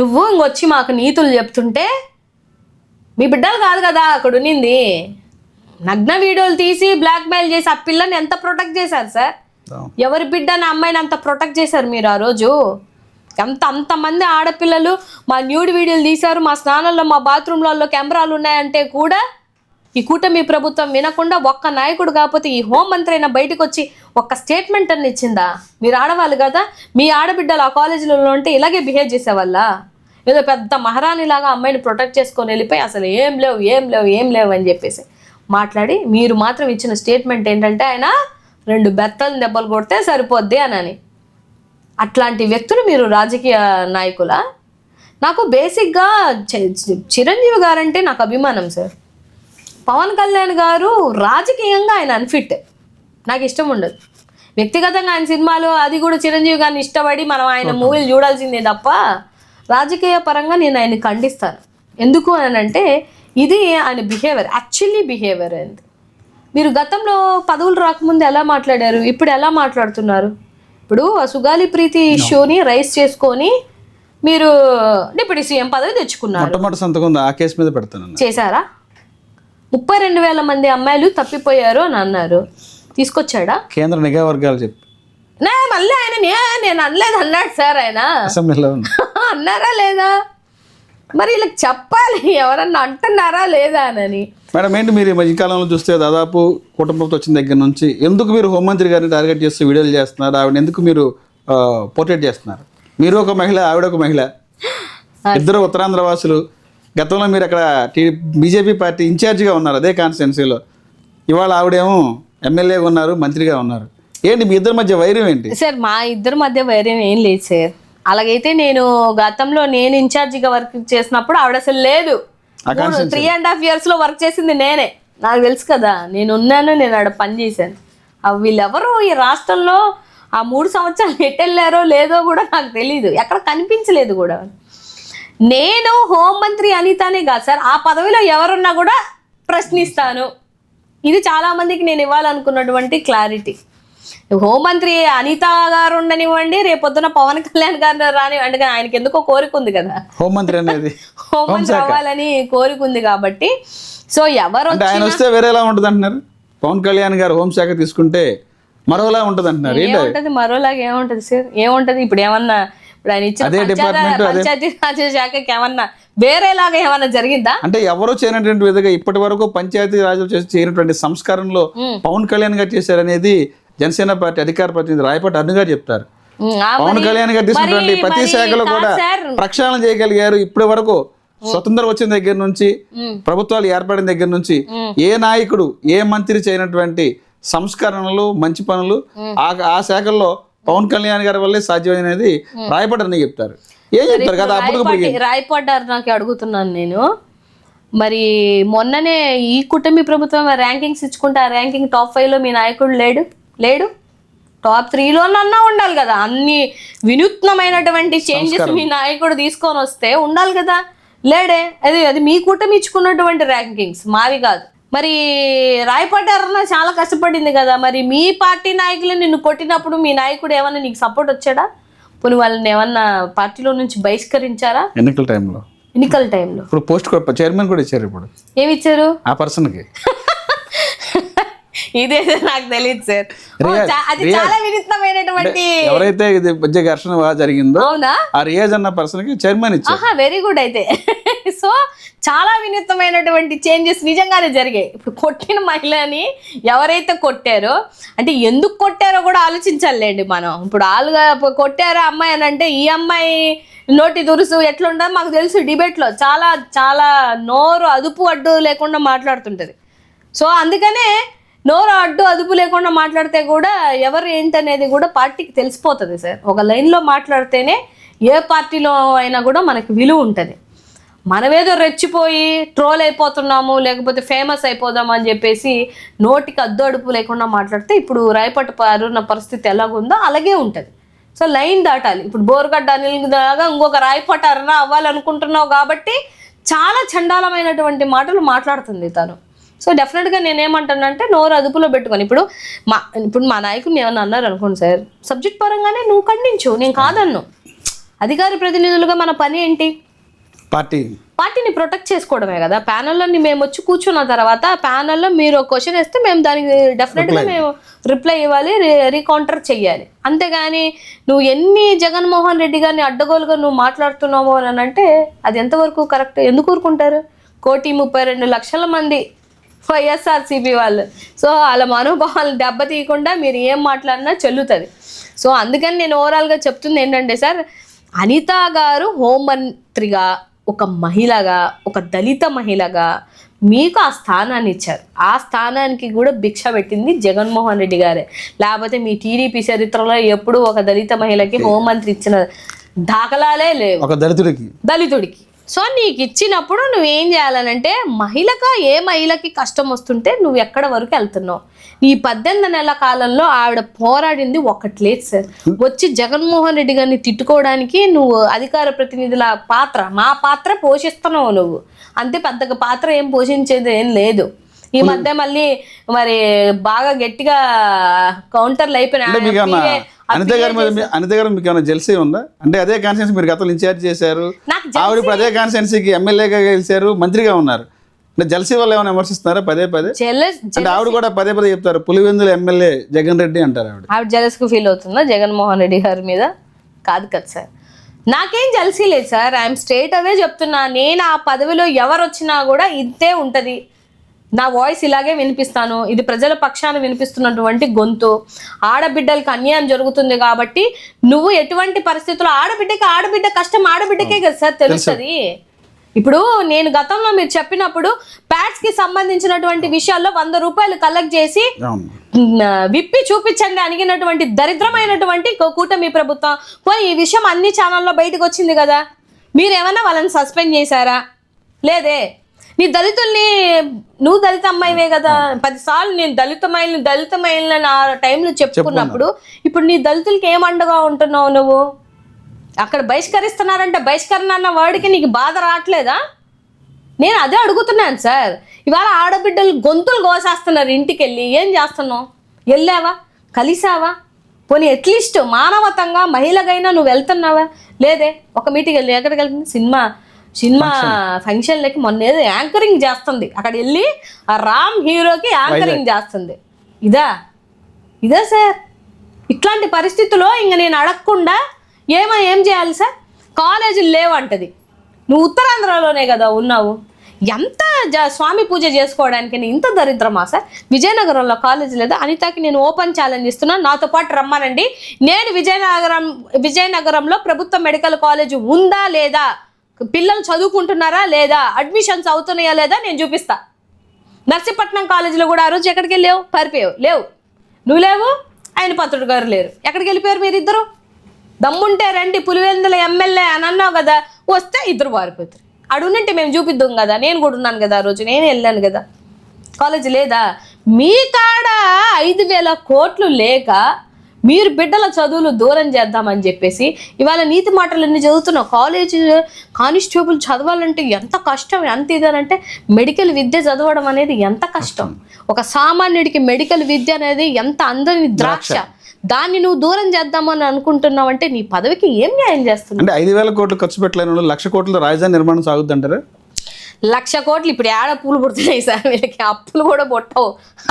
నువ్వు ఇంకొచ్చి మాకు నీతులు చెప్తుంటే మీ బిడ్డలు కాదు కదా అక్కడ ఉన్నింది. నగ్న వీడియోలు తీసి బ్లాక్మెయిల్ చేసి ఆ పిల్లని ఎంత ప్రొటెక్ట్ చేశారు సార్? ఎవరి బిడ్డని అమ్మాయిని అంత ప్రొటెక్ట్ చేశారు మీరు ఆ రోజు. అంతమంది ఆడపిల్లలు మా న్యూడ్ వీడియోలు తీశారు, మా స్నానంలో మా బాత్రూంలలో కెమెరాలు ఉన్నాయంటే కూడా ఈ కూటమి ప్రభుత్వం వినకుండా ఒక్క నాయకుడు కాకపోతే ఈ హోంమంత్రి అయినా బయటకు వచ్చి ఒక్క స్టేట్మెంట్ అని ఇచ్చిందా? మీరు ఆడవాళ్ళు కదా, మీ ఆడబిడ్డలు ఆ కాలేజీలలో ఉంటే ఇలాగే బిహేవ్ చేసేవాళ్ళ? ఏదో పెద్ద మహారాణిలాగా అమ్మాయిని ప్రొటెక్ట్ చేసుకొని వెళ్ళిపోయి అసలు ఏం లేవు అని చెప్పేసి మాట్లాడి మీరు మాత్రం ఇచ్చిన స్టేట్మెంట్ ఏంటంటే ఆయన 2 బెత్తలు దెబ్బలు కొడితే సరిపోద్ది అని. అట్లాంటి వ్యక్తులు మీరు రాజకీయ నాయకులా? నాకు బేసిక్గా చిరంజీవి గారంటే నాకు అభిమానం సార్. పవన్ కళ్యాణ్ గారు రాజకీయంగా ఆయన అన్ఫిట్, నాకు ఇష్టం ఉండదు. వ్యక్తిగతంగా ఆయన సినిమాలు అది కూడా చిరంజీవి గారిని ఇష్టపడి మనం ఆయన మూవీలు చూడాల్సిందే తప్ప రాజకీయ పరంగా నేను ఆయన ఖండిస్తాను. ఎందుకు అని అంటే ఇది ఆయన బిహేవియర్ అయింది. మీరు గతంలో పదవులు రాకముందు ఎలా మాట్లాడారు, ఇప్పుడు ఎలా మాట్లాడుతున్నారు? ఇప్పుడు ఆ సుగాలి ప్రీతి ఇష్యూని రైస్ చేసుకొని మీరు డిప్యూటీ సీఎం పదవి తెచ్చుకున్నారు. చేశారా? 32,000 మంది అమ్మాయిలు తప్పిపోయారు అని అన్నారు, తీసుకొచ్చాడా? కేంద్ర నిఘా వర్గాలు చెప్పి మళ్ళీ ఆయన నేను అనలేదు అన్నాడు సార్. ఆయన అన్నారా లేదా? మరి వీళ్ళకి చెప్పాలి, ఎవరన్నా అంటున్నారా లేదా అని. మేడం ఏంటి మీరు ఈ మధ్యకాలంలో చూస్తే దాదాపు కుటుంబంతో వచ్చిన దగ్గర నుంచి ఎందుకు మీరు హోంమంత్రి గారిని టార్గెట్ చేస్తూ వీడియోలు చేస్తున్నారు? ఆవిడ ఎందుకు మీరు పోర్ట్రేట్ చేస్తున్నారు? మీరు ఒక మహిళ, ఆవిడ ఒక మహిళ, ఇద్దరు ఉత్తరాంధ్ర వాసులు. గతంలో మీరు అక్కడ బీజేపీ పార్టీ ఇన్ఛార్జిగా ఉన్నారు అదే కాన్స్టిట్యున్సీలో. ఇవాళ ఆవిడేమో ఎమ్మెల్యేగా ఉన్నారు, మంత్రిగా ఉన్నారు. ఏంటి మీ ఇద్దరి మధ్య వైరం ఏంటి? సార్ మా ఇద్దరి మధ్య వైరం ఏం లేదు సార్. అలాగైతే నేను గతంలో నేను ఇన్ఛార్జిగా వర్క్ చేసినప్పుడు ఆవిడ అసలు లేదు. 3.5 years వర్క్ చేసింది నేనే, నాకు తెలుసు కదా. నేను ఉన్నాను, నేను ఆడ పని చేశాను. వీళ్ళెవరు ఈ రాష్ట్రంలో ఆ 3 సంవత్సరాలు ఎట్టెళ్ళారో లేదో కూడా నాకు తెలీదు, ఎక్కడ కనిపించలేదు కూడా. నేను హోంమంత్రి అనితానే కాదు సార్, ఆ పదవిలో ఎవరున్నా కూడా ప్రశ్నిస్తాను. ఇది చాలా మందికి నేను ఇవ్వాలనుకున్నటువంటి క్లారిటీ. హోంమంత్రి అనిత గారు ఉండనివ్వండి, రేపొద్దున పవన్ కళ్యాణ్ గారు రానివ్వండి, ఆయనకి ఎందుకో కోరిక ఉంది కదా హోంమంత్రి అనేది, హోంమంత్రి అవ్వాలని కోరిక ఉంది కాబట్టి. సో ఎవరు ఆయన వస్తే వేరేలా ఉంటుంది అంటున్నారు. పవన్ కళ్యాణ్ గారు హోంశాఖ తీసుకుంటే మరోలా ఉంటుంది అంటున్నారు. ఏముంటది మరోలాగా? ఏముంటది సార్, ఏముంటది? ఇప్పుడు ఏమన్నా ఇప్పుడు ఆయన ఇచ్చిన పంచాయతీరాజ్ శాఖకి ఏమన్నా వేరేలాగా ఏమన్నా జరిగిందా? అంటే ఎవరో చేయనటువంటి విధంగా ఇప్పటి వరకు పంచాయతీరాజ్ చేయనటువంటి సంస్కరణలో పవన్ కళ్యాణ్ గారు చేశారనేది జనసేన పార్టీ అధికార ప్రతినిధి రాయపాటి అరుణ్ గారు చెప్తారు. పవన్ కళ్యాణ్ గారు తీసుకున్నటువంటి ప్రతి శాఖలో కూడా ప్రక్షాళన చేయగలిగారు. ఇప్పటి వరకు స్వతంత్రం వచ్చిన దగ్గర నుంచి ప్రభుత్వాలు ఏర్పడిన దగ్గర నుంచి ఏ నాయకుడు ఏ మంత్రి చేయనటువంటి సంస్కరణలు మంచి పనులు ఆ శాఖల్లో పవన్ కళ్యాణ్ గారి వల్లే సాధ్యమైనది రాయపడ్డారని చెప్తారు. ఏం చెప్తారు కదా అప్పుడు రాయపడ్డారు నాకు అడుగుతున్నాను నేను. మరి మొన్ననే ఈ కూటమి ప్రభుత్వం ర్యాంకింగ్స్ ఇచ్చుకుంటే ఆ ర్యాంకింగ్ టాప్ 5లో మీ నాయకుడు లేడు టాప్ 3లోనన్నా ఉండాలి కదా. అన్ని వినూత్నమైనటువంటి చేంజెస్ మీ నాయకుడు తీసుకొని వస్తే ఉండాలి కదా, లేడే. అది మీ కూటమి ఇచ్చుకున్నటువంటి ర్యాంకింగ్స్, మావి కాదు. మరి రాయపడ్డారన్న చాలా కష్టపడింది కదా. మరి మీ పార్టీ నాయకులు నిన్ను కొట్టినప్పుడు మీ నాయకుడు ఏమన్నా నీకు సపోర్ట్ వచ్చాడా? పోనీ వాళ్ళని ఏమన్నా పార్టీలో నుంచి బహిష్కరించారా? ఎన్నికల టైంలో ఇప్పుడు పోస్ట్ చైర్మన్ కూడా ఇచ్చారు. ఇప్పుడు ఏమి ఇచ్చారు ఆ పర్సన్కి? ఇదేదో నాకు తెలియదు సార్. అది చాలా వినూత్నమైనటువంటి ఎవరైతే ఇది మధ్య ఘర్షణ జరిగిందో అవునా ఆ రియాజ్ అన్న పర్సన్ కి చైర్మన్ ఇచ్చారు. Very good. అయితే సో చాలా వినూత్నమైనటువంటి చేంజెస్ నిజంగానే జరిగాయి. ఇప్పుడు కొట్టిన మహిళని ఎవరైతే కొట్టారో అంటే ఎందుకు కొట్టారో కూడా ఆలోచించాలండి మనం. ఇప్పుడు వాళ్ళుగా కొట్టారో అమ్మాయి అని అంటే ఈ అమ్మాయి నోటి దురుసు ఎట్లుండదో మాకు తెలుసు. డిబేట్లో చాలా చాలా నోరు అదుపు అడ్డు లేకుండా మాట్లాడుతుంటది. సో అందుకనే నోరు అదుపు లేకుండా మాట్లాడితే కూడా ఎవరు ఏంటనేది కూడా పార్టీకి తెలిసిపోతుంది సార్. ఒక లైన్లో మాట్లాడితేనే ఏ పార్టీలో అయినా కూడా మనకి విలువ ఉంటుంది. మనమేదో రెచ్చిపోయి ట్రోల్ అయిపోతున్నాము లేకపోతే ఫేమస్ అయిపోదాము అని చెప్పేసి నోటికి అదుపు లేకుండా మాట్లాడితే ఇప్పుడు రాయపట్టు పరిస్థితి ఎలాగుందో అలాగే ఉంటుంది. సో లైన్ దాటాలి. ఇప్పుడు బోరుగడ్డ అనిల్ దాగా ఇంకొక రాయపట్టు అరుణ అవ్వాలనుకుంటున్నావు కాబట్టి చాలా చండాలమైనటువంటి మాటలు మాట్లాడుతుంది తను. సో డెఫినెట్గా నేనేమంటానంటే నోరు అదుపులో పెట్టుకొని ఇప్పుడు మా నాయకుడిని ఏమన్నా అన్నారు అనుకోండి సార్, సబ్జెక్ట్ పరంగానే నువ్వు ఖండించు, నేను కాదన్ను. అధికార ప్రతినిధులుగా మన పని ఏంటి? పార్టీని ప్రొటెక్ట్ చేసుకోవడమే కదా. ప్యానెల్లో మేము వచ్చి కూర్చున్న తర్వాత ప్యానెల్లో మీరు ఒక క్వశ్చన్ వేస్తే మేము దానికి డెఫినెట్గా మేము రిప్లై ఇవ్వాలి, రీకౌంటర్ చెయ్యాలి. అంతేగాని నువ్వు ఎన్ని జగన్మోహన్ రెడ్డి గారిని అడ్డగోలుగా నువ్వు మాట్లాడుతున్నావు అని అంటే అది ఎంతవరకు కరెక్ట్? ఎందుకు ఊరుకుంటారు? 1,32,00,000 మంది వైఎస్ఆర్సీపీ వాళ్ళు. సో వాళ్ళ మనోభావాలు దెబ్బతీయకుండా మీరు ఏం మాట్లాడినా చెల్లుతుంది. సో అందుకని నేను ఓవరాల్గా చెప్తుంది ఏంటంటే సార్, అనిత గారు హోంమంత్రిగా ఒక మహిళగా ఒక దళిత మహిళగా మీకు ఆ స్థానాన్ని ఇచ్చారు. ఆ స్థానానికి కూడా భిక్ష పెట్టింది జగన్మోహన్ రెడ్డి గారే. లేకపోతే మీ టీడీపీ చరిత్రలో ఎప్పుడు ఒక దళిత మహిళకి హోంమంత్రి ఇచ్చిన దాఖలాలే లేవు, ఒక దళితుడికి. సో నీకు ఇచ్చినప్పుడు నువ్వేం చేయాలనంటే ఏ మహిళకి కష్టం వస్తుంటే నువ్వు ఎక్కడ వరకు వెళ్తున్నావు? ఈ 18 నెలల కాలంలో ఆవిడ పోరాడింది ఒక్కటి లేదు సార్. వచ్చి జగన్మోహన్ రెడ్డి గారిని తిట్టుకోవడానికి నువ్వు అధికార ప్రతినిధుల మా పాత్ర పోషిస్తున్నావు నువ్వు. అంతే, పెద్దగా పాత్ర ఏం పోషించేది ఏం లేదు. ఈ మధ్య మళ్ళీ మరి బాగా గట్టిగా కౌంటర్లు అయిపోయినాయి. అనిత గారు మీకు ఏమైనా జెల్సీ ఉందా? అంటే అదే కాన్స్టిట్యున్సీ మీరు గతంలో ఇన్ఛార్జ్ చేశారు, ఆవిడ ఇప్పుడు అదే కాన్స్టిట్యున్సీకి ఎమ్మెల్యేగా గెలిచారు, మంత్రిగా ఉన్నారు. అంటే జెల్సీ వల్ల ఏమైనా విమర్శిస్తున్నారా పదే? అంటే ఆవిడ కూడా పదే చెప్తారు పులివెందుల ఎమ్మెల్యే జగన్ రెడ్డి అంటారు. ఆవిడ జెలస్ కు ఫీల్ అవుతుందా జగన్మోహన్ రెడ్డి గారి మీద? కాదు కదా సార్, నాకేం జెల్సీ లేదు సార్. ఐఎమ్ స్ట్రేట్ అవే చెప్తున్నా. నేను ఆ పదవిలో ఎవరు వచ్చినా కూడా ఇంతే ఉంటుంది. నా వాయిస్ ఇలాగే వినిపిస్తాను. ఇది ప్రజల పక్షాన వినిపిస్తున్నటువంటి గొంతు. ఆడబిడ్డలకు అన్యాయం జరుగుతుంది కాబట్టి నువ్వు ఎటువంటి పరిస్థితుల్లో ఆడబిడ్డ కష్టం ఆడబిడ్డకే కదా సార్ తెలుస్తుంది. ఇప్పుడు నేను గతంలో మీరు చెప్పినప్పుడు ప్యాడ్స్ కి సంబంధించినటువంటి విషయాల్లో 100 రూపాయలు కలెక్ట్ చేసి విప్పి చూపించండి అడిగినటువంటి దరిద్రమైనటువంటి కూటమి ప్రభుత్వం. పోయి ఈ విషయం అన్ని ఛానల్లో బయటకు వచ్చింది కదా, మీరేమన్నా వాళ్ళని సస్పెండ్ చేశారా? లేదే. నీ దళితుల్ని, నువ్వు దళిత అమ్మాయివే కదా, 10 సార్లు నేను దళిత మహిళని ఆ టైంలో చెప్పుకున్నప్పుడు ఇప్పుడు నీ దళితులకి ఏమండగా ఉంటున్నావు నువ్వు? అక్కడ బహిష్కరిస్తున్నారంటే బహిష్కరణ అన్న వర్డ్కి నీకు బాధ రావట్లేదా? నేను అదే అడుగుతున్నాను సార్. ఇవాళ ఆడబిడ్డలు గొంతులు కోసేస్తున్నారు. ఇంటికి వెళ్ళి ఏం చేస్తున్నావు? వెళ్ళావా? కలిసావా? పోనీ అట్లీస్ట్ మానవతంగా మహిళగైనా నువ్వు వెళ్తున్నావా? లేదే. ఒక మీటింగ్ వెళ్ళి ఎక్కడికి వెళ్తుంది? సినిమా ఫంక్షన్లకి మొన్న ఏదో యాంకరింగ్ చేస్తుంది. అక్కడ వెళ్ళి ఆ రామ్ హీరోకి యాంకరింగ్ చేస్తుంది. ఇదా సార్? ఇట్లాంటి పరిస్థితుల్లో ఇంక నేను అడగకుండా ఏం చేయాలి సార్? కాలేజీలు లేవంటది. నువ్వు ఉత్తరాంధ్రలోనే కదా ఉన్నావు. ఎంత స్వామి పూజ చేసుకోవడానికి ఇంత దరిద్రమా సార్? విజయనగరంలో కాలేజీ లేదా? అనితకి నేను ఓపెన్ ఛాలెంజ్ ఇస్తున్నాను, నాతో పాటు రమ్మనండి. నేను విజయనగరంలో ప్రభుత్వ మెడికల్ కాలేజ్ ఉందా లేదా పిల్లలు చదువుకుంటున్నారా లేదా, అడ్మిషన్స్ అవుతున్నాయా లేదా నేను చూపిస్తా. నర్సీపట్నం కాలేజీలో కూడా ఆ రోజు ఎక్కడికి వెళ్ళావు, పారిపోయావు, లేవు. నువ్వు లేవు, ఆయన పత్రుడు గారు లేరు. ఎక్కడికి వెళ్ళిపోయారు మీరిద్దరు? దమ్ముంటే రండి పులివెందుల ఎమ్మెల్యే అని అన్నావు కదా, వస్తే ఇద్దరు పారిపోతారు. అడుగునంటే మేము చూపిద్దాం కదా, నేను కూడా ఉన్నాను కదా ఆ రోజు, నేను వెళ్ళాను కదా. కాలేజీ లేదా? మీ కాడ 5,000 కోట్లు లేక మీరు బిడ్డల చదువులు దూరం చేద్దామని చెప్పేసి ఇవాళ నీతి మాటలన్నీ చదువుతున్నావు. కాలేజీ కానిస్టేబుల్ చదవాలంటే ఎంత కష్టం, ఎంత ఇదనంటే మెడికల్ విద్య చదవడం అనేది ఎంత కష్టం. ఒక సామాన్యుడికి మెడికల్ విద్య అనేది ఎంత అందని ద్రాక్ష. దాన్ని నువ్వు దూరం చేద్దామని అనుకుంటున్నావు అంటే నీ పదవికి ఏం న్యాయం చేస్తున్నావు? అంటే 5,000 కోట్లు ఖర్చు పెట్టలేని 1,00,000 కోట్ల రాజధాని నిర్మాణం సాగుద్దంటారా? 1,00,000 కోట్లు ఇప్పుడు ఏడ పూలు పుడుతున్నాయి సార్, వీళ్ళకి అప్పులు కూడా పుట్టవు.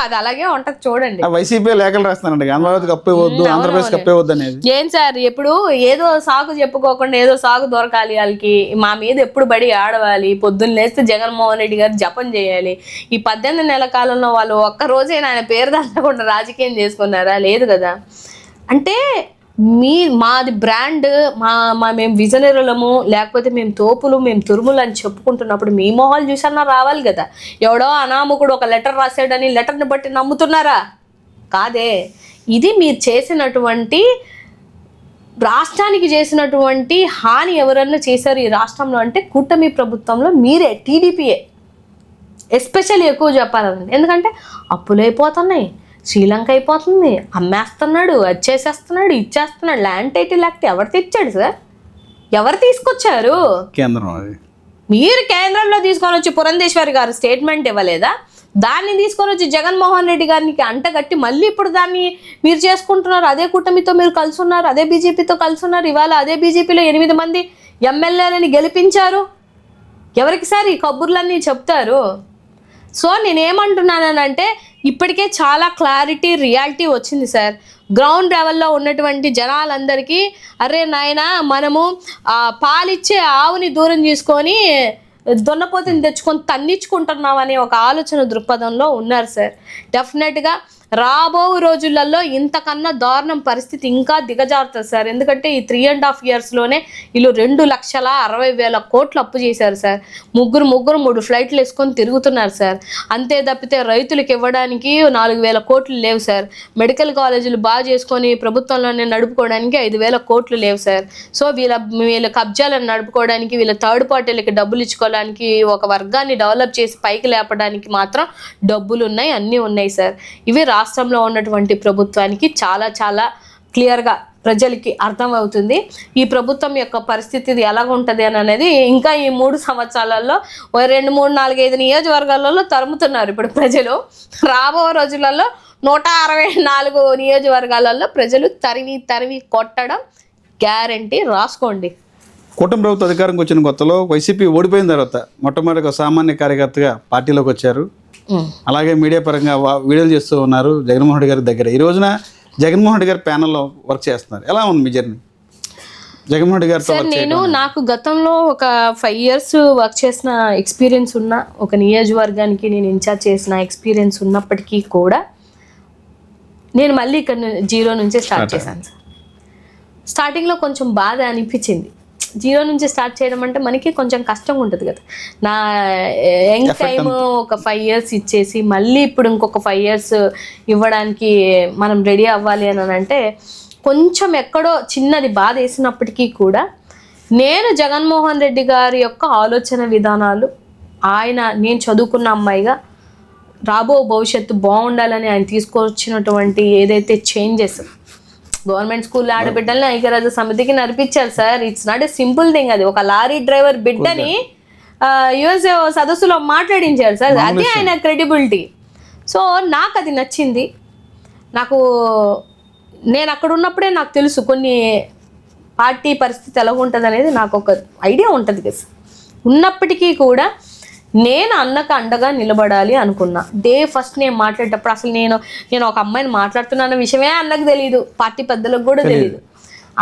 అది అలాగే ఉంటది చూడండి. వైసీపీ లేఖలు రాస్తానండి అమరావతికి అప్పే వద్దు, ఆంధ్రప్రదేశ్కి అప్పే వద్దు అనేది. ఏం సార్ ఎప్పుడు ఏదో సాగు చెప్పుకోకుండా ఏదో సాగు దొరకాలి వాళ్ళకి, మా మీద ఎప్పుడు బడి ఆడవాలి, పొద్దున్న లేస్తే జగన్మోహన్ రెడ్డి గారు జపం చేయాలి. ఈ 18 నెలల కాలంలో వాళ్ళు ఒక్క రోజైనా ఆయన పేరు దాటకుండా రాజకీయం చేసుకున్నారా? లేదు కదా. అంటే మాది బ్రాండ్, మేము విజనరీలము, లేకపోతే మేము తోపులు, మేము తురుములు అని చెప్పుకుంటున్నప్పుడు మీ మొహాలు చూసన్నా రావాలి కదా. ఎవడో అనామకుడు ఒక లెటర్ రాశాడని లెటర్ని బట్టి నమ్ముతున్నారా? కాదే. ఇది మీరు చేసినటువంటి రాష్ట్రానికి చేసినటువంటి హాని ఎవరన్నా చేశారు ఈ రాష్ట్రంలో అంటే కూటమి ప్రభుత్వంలో మీరే, టీడీపీయే ఎస్పెషల్లీ ఎక్కువ చెప్పాలండి. ఎందుకంటే అప్పులు అయిపోతున్నాయి, శ్రీలంక అయిపోతుంది, అమ్మేస్తున్నాడు, అది చేసేస్తున్నాడు, ఇచ్చేస్తున్నాడు. ల్యాండ్ టైటిల్ యాక్ట్ ఎవరు తెచ్చాడు సార్? ఎవరు తీసుకొచ్చారు? కేంద్రం. అది మీరు కేంద్రంలో తీసుకొని వచ్చి పురంధేశ్వరి గారు స్టేట్మెంట్ ఇవ్వలేదా? దాన్ని తీసుకొని వచ్చి జగన్మోహన్ రెడ్డి గారికి అంటగట్టి మళ్ళీ ఇప్పుడు దాన్ని మీరు చేసుకుంటున్నారు. అదే కూటమితో మీరు కలిసి ఉన్నారు, అదే బీజేపీతో కలిసి ఉన్నారు. ఇవాళ అదే బీజేపీలో 8 మంది ఎమ్మెల్యేలని గెలిపించారు. ఎవరికి సార్ ఈ కబుర్లన్నీ చెప్తారు? సో నేనేమంటున్నానంటే ఇప్పటికే చాలా క్లారిటీ, రియాలిటీ వచ్చింది సార్. గ్రౌండ్ లెవెల్లో ఉన్నటువంటి జనాలందరికీ అరే నాయనా మనము పాలిచ్చే ఆవుని దూరం చేసుకొని దున్నపోతుని తెచ్చుకొని తన్నించుకుంటున్నాం అనే ఒక ఆలోచన దృక్పథంలో ఉన్నారు సార్. డెఫినెట్గా రాబో రోజులలో ఇంతకన్నా దారుణం పరిస్థితి ఇంకా దిగజారుతుంది సార్. ఎందుకంటే ఈ 3.5 yearsలోనే వీళ్ళు 2,60,000 కోట్లు అప్పు చేశారు సార్. ముగ్గురు 3 ఫ్లైట్లు వేసుకొని తిరుగుతున్నారు సార్. అంతే తప్పితే రైతులకు ఇవ్వడానికి 4,000 కోట్లు లేవు సార్. మెడికల్ కాలేజీలు బాగా చేసుకొని ప్రభుత్వంలోనే నడుపుకోవడానికి 5,000 కోట్లు లేవు సార్. సో వీళ్ళ కబ్జాలను నడుపుకోవడానికి, వీళ్ళ థర్డ్ పార్టీలకి డబ్బులు ఇచ్చుకోవడానికి, ఒక వర్గాన్ని డెవలప్ చేసి పైకి లేపడానికి మాత్రం డబ్బులు ఉన్నాయి, అన్నీ ఉన్నాయి సార్. ఇవి రాష్ట్రంలో ఉన్నటువంటి ప్రభుత్వానికి చాలా చాలా క్లియర్గా ప్రజలకి అర్థమవుతుంది. ఈ ప్రభుత్వం యొక్క పరిస్థితి ఎలాగ ఉంటుంది అని అనేది ఇంకా ఈ 3 సంవత్సరాలలో 2, 3, 4, 5 నియోజకవర్గాలలో తరుముతున్నారు ఇప్పుడు ప్రజలు. రాబో రోజులలో 164 నియోజకవర్గాలలో ప్రజలు తరివి కొట్టడం గ్యారంటీ, రాసుకోండి. కూటమి ప్రభుత్వ అధికారంకి వచ్చిన కొత్తలో వైసీపీ ఓడిపోయిన తర్వాత మొట్టమొదటి సామాన్య కార్యకర్తగా పార్టీలోకి వచ్చారు. అలాగే మీడియా పరంగా వీడియోలు చేస్తూ ఉన్నారు జగన్మోహన్ రెడ్డి గారి దగ్గర. ఈ రోజున జగన్మోహన్ రెడ్డి గారి ప్యానల్లో వర్క్ చేస్తున్నారు. ఎలా ఉంది మీ జర్నీ జగన్మోహన్ రెడ్డి గారితో? నాకు గతంలో ఒక 5 years వర్క్ చేసిన ఎక్స్పీరియన్స్ ఉన్న, ఒక నియోజకవర్గానికి నేను ఇన్ఛార్జ్ చేసిన ఎక్స్పీరియన్స్ ఉన్నప్పటికీ కూడా నేను మళ్ళీ ఇక్కడ 0 నుంచే స్టార్ట్ చేశాను సార్. స్టార్టింగ్లో కొంచెం బాధ అనిపించింది. 0 నుంచి స్టార్ట్ చేయడం అంటే మనకి కొంచెం కష్టంగా ఉంటుంది కదా. నా యంగ్ టైమ్ ఒక 5 years ఇచ్చేసి మళ్ళీ ఇప్పుడు ఇంకొక 5 years ఇవ్వడానికి మనం రెడీ అవ్వాలి అని అంటే కొంచెం ఎక్కడో చిన్నది బాధ వేసినప్పటికీ కూడా నేను జగన్మోహన్ రెడ్డి గారి యొక్క ఆలోచన విధానాలు, నేను చదువుకున్న అమ్మాయిగా రాబో భవిష్యత్తు బాగుండాలని ఆయన తీసుకొచ్చినటువంటి ఏదైతే చేంజెస్, గవర్నమెంట్ స్కూల్లో ఆడబిడ్డల్ని ఐక్యరాజ్య సమితికి నడిపించారు sir. It's not a simple thing. అది ఒక లారీ డ్రైవర్ బిడ్డని యుఎస్ఏ సదస్సులో మాట్లాడించారు సార్. అదే ఆయన క్రెడిబిలిటీ. సో నాకు అది నచ్చింది. నేను అక్కడ ఉన్నప్పుడే నాకు తెలుసు కొన్ని పార్టీ పరిస్థితి ఎలా ఉంటుంది అనేది నాకు ఒక ఐడియా ఉంటుంది కదా. ఉన్నప్పటికీ కూడా నేను అన్నకు అండగా నిలబడాలి అనుకున్నా. ఫస్ట్ నేను మాట్లాడేటప్పుడు అసలు నేను ఒక అమ్మాయిని మాట్లాడుతున్న విషయమే అన్నకు తెలియదు, పార్టీ పెద్దలకు కూడా తెలియదు.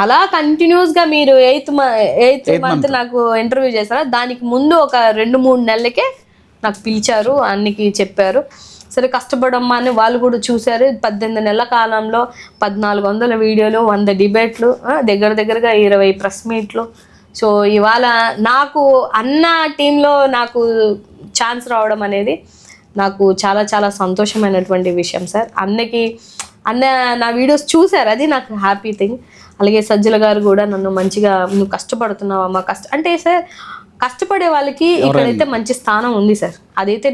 అలా కంటిన్యూస్గా మీరు 8th month నాకు ఇంటర్వ్యూ చేశారు. దానికి ముందు ఒక 2-3 నెలలకే నాకు పిలిచారు, అన్నికి చెప్పారు. సరే కష్టపడమ్మా అని వాళ్ళు కూడా చూశారు. 18 నెలల కాలంలో 1400 వీడియోలు, 100 డిబేట్లు, దగ్గరగా 20 ప్రెస్ మీట్లు. సో ఇవాళ నాకు అన్న టీంలో నాకు ఛాన్స్ రావడం అనేది నాకు చాలా చాలా సంతోషమైనటువంటి విషయం సార్. అన్న నా వీడియోస్ చూసారు, అది నాకు హ్యాపీ థింగ్. అలాగే సజ్జల గారు కూడా నన్ను మంచిగా నువ్వు కష్టపడుతున్నావమ్మా అంటే సార్ కష్టపడే వాళ్ళకి ఇక్కడైతే మంచి స్థానం ఉంది సార్. అదైతే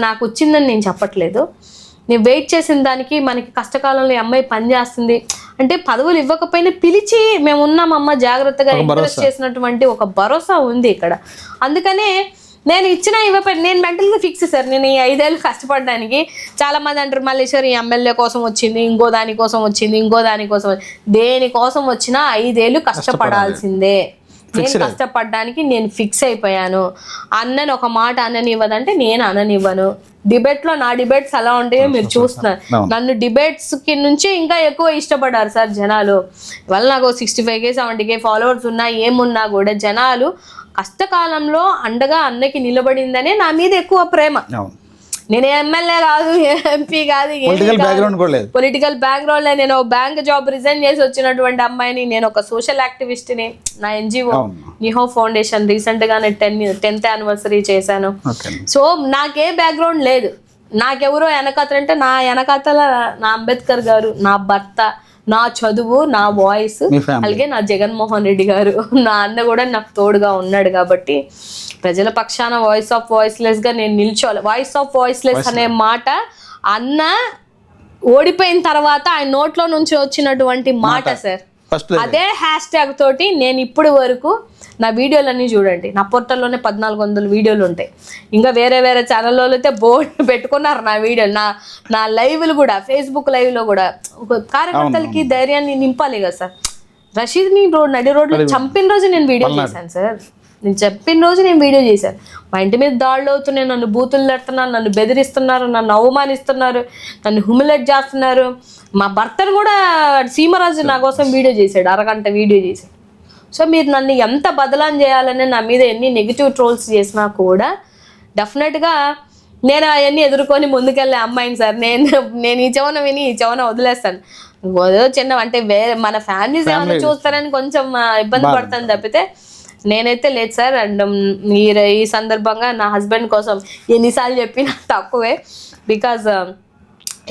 నాకు వచ్చిందని నేను చెప్పట్లేదు. నేను వెయిట్ చేసిన దానికి మనకి కష్టకాలంలో ఈ అమ్మాయి పని చేస్తుంది అంటే పదవులు ఇవ్వకపోయినా పిలిచి మేము ఉన్నామమ్మ జాగ్రత్తగా ఎంకరేజ్ చేసినటువంటి ఒక భరోసా ఉంది ఇక్కడ. అందుకనే నేను ఇవ్వకపోయినా నేను మెంటల్గా ఫిక్స్ సార్. నేను ఈ 5 ఏళ్ళు కష్టపడడానికి చాలా మంది అంటారు మల్లేశ్వరి ఎమ్మెల్యే కోసం వచ్చింది, ఇంకో దానికోసం వచ్చింది, దేనికోసం వచ్చినా 5 ఏళ్ళు కష్టపడాల్సిందే. నేను కష్టపడడానికి నేను ఫిక్స్ అయిపోయాను. అన్నని ఒక మాట అననివ్వదంటే నేను అననివ్వను. డిబేట్లో నా డిబేట్స్ ఎలా ఉంటాయో మీరు చూస్తున్నారు. నన్ను డిబేట్స్ కి నుంచి ఇంకా ఎక్కువ ఇష్టపడ్డారు సార్ జనాలు. ఇవాళ నాకు 65K 70K ఫాలోవర్స్ ఉన్నా ఏమున్నా కూడా జనాలు కష్టకాలంలో అండగా అన్నకి నిలబడిందనే నా మీద ఎక్కువ ప్రేమ. నేను ఎమ్మెల్యే కాదు, ఎంపీ కాదు, పొలిటికల్ బ్యాక్గ్రౌండ్. నేను బ్యాంక్ జాబ్ రిజైన్ చేసి వచ్చినటువంటి అమ్మాయిని. నేను ఒక సోషల్ యాక్టివిస్ట్ని. నా NGO నిహో ఫౌండేషన్ రీసెంట్ గానే 10th యానివర్సరీ చేశాను. సో నాకే బ్యాక్గ్రౌండ్ లేదు. నాకెవరో వెనకాతలు అంటే నా వెనకాతల నా అంబేద్కర్ గారు, నా భర్త, నా చదువు, నా వాయిస్, అలాగే నా జగన్మోహన్ రెడ్డి గారు, నా అన్న కూడా నాకు తోడుగా ఉన్నాడు. కాబట్టి ప్రజల పక్షాన వాయిస్ ఆఫ్ వాయిస్లెస్ గా నేను నిల్చోవాలి. వాయిస్ ఆఫ్ వాయిస్లెస్ అనే మాట అన్న ఓడిపోయిన తర్వాత ఆయన నోట్లో నుంచి వచ్చినటువంటి మాట సార్. అదే #, తోటి నేను ఇప్పటి వరకు నా వీడియోలన్నీ చూడండి. నా పోర్టల్లోనే 1400 వీడియోలు ఉంటాయి. ఇంకా వేరే ఛానల్లో అయితే బోర్డు పెట్టుకున్నారు నా వీడియోలు. నా లైవ్లు కూడా, ఫేస్బుక్ లైవ్లో కూడా కార్యకర్తలకి ధైర్యాన్ని నింపాలి కదా సార్. రషీద్ని నడి రోడ్లో చంపిన రోజు నేను వీడియో చేశాను సార్. మా ఇంటి మీద దాడులు అవుతున్నాయి, నన్ను బూతులు పెడుతున్నారు, నన్ను బెదిరిస్తున్నారు, నన్ను అవమానిస్తున్నారు, నన్ను హ్యూమిలేట్ చేస్తున్నారు. మా భర్తను కూడా సీమరాజు నా కోసం వీడియో చేశాడు, అరగంట వీడియో చేశాడు. సో మీరు నన్ను ఎంత బదలాం చేయాలని నా మీద ఎన్ని నెగిటివ్ ట్రోల్స్ చేసినా కూడా డెఫినెట్గా నేను అవన్నీ ఎదుర్కొని ముందుకెళ్ళే అమ్మాయిని సార్. నేను ఈ చెవన విని ఈ చెవన వదిలేస్తాను. చిన్న అంటే మన ఫ్యామిలీస్ ఏమైనా చూస్తారని కొంచెం ఇబ్బంది పడతాను తప్పితే నేనైతే లేదు సార్. అండ్ ఈ సందర్భంగా నా హస్బెండ్ కోసం ఎన్నిసార్లు చెప్పినా తక్కువే. బికాజ్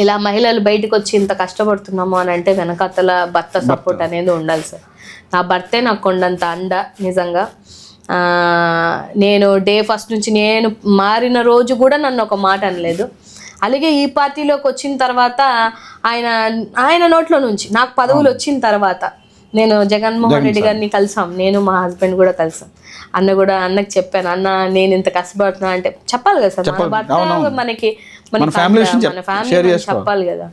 ఇలా మహిళలు బయటకు వచ్చి ఇంత కష్టపడుతున్నాము అని అంటే వెనకాతల భర్త సపోర్ట్ అనేది ఉండాలి సార్. నా భర్తే నాకు కొండంత అండ నిజంగా. నేను డే ఫస్ట్ నుంచి నేను మారిన రోజు కూడా నన్ను ఒక మాట అనలేదు. అలాగే ఈ పార్టీలోకి వచ్చిన తర్వాత ఆయన నోట్లో నుంచి నాకు పదవులు వచ్చిన తర్వాత నేను జగన్మోహన్ రెడ్డి గారిని కలిసాం. నేను మా హస్బెండ్ కూడా కలిసాం. అన్నకి చెప్పాను, అన్న నేను ఇంత కష్టపడుతున్నా అంటే చెప్పాలి కదా సార్. మన భర్త మనకి మన ఫ్యామిలీ చెప్పాలి కదా.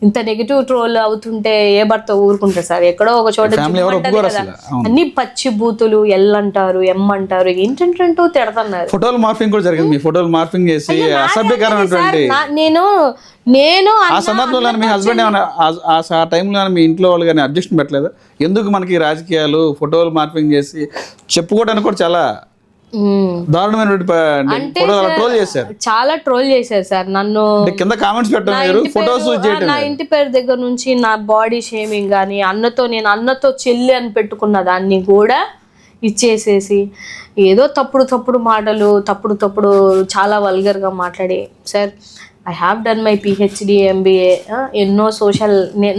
ఇంత నెగిటివ్ ట్రోల్ అవుతుంటే ఏ భర్త ఊరుకుంటారు సార్. ఎక్కడో ఒక చోట కదా అన్ని పచ్చి బూతులు, ఎల్ అంటారు, ఎం అంటారు, ఏంటంటూ తిడుతున్నారు. ఫోటోలు మార్పింగ్ కూడా జరిగింది. మీ ఫోటోలు మార్పింగ్ చేసి నేను ఆ సందర్భంలో మీ హస్బెండ్ ఏమైనా ఆ టైంలో మీ ఇంట్లో వాళ్ళు కానీ అబ్జెక్షన్ పెట్టలేదు? ఎందుకు మనకి రాజకీయాలు, ఫోటోలు మార్పింగ్ చేసి చెప్పుకోవడానికి కూడా చాలా చాలా ట్రోల్ చేశారు సార్ నన్ను. కింద కామెంట్స్ పెట్టారు, ఫోటోస్ నా ఇంటి పేరు దగ్గర నుంచి నా బాడీ షేమింగ్ కానీ నేను అన్నతో చెల్లి అని పెట్టుకున్న దాన్ని కూడా ఇచ్చేసేసి ఏదో తప్పుడు మాటలు, తప్పుడు చాలా వల్గర్గా మాట్లాడి sir I have done my PhD MBA, ఎన్నో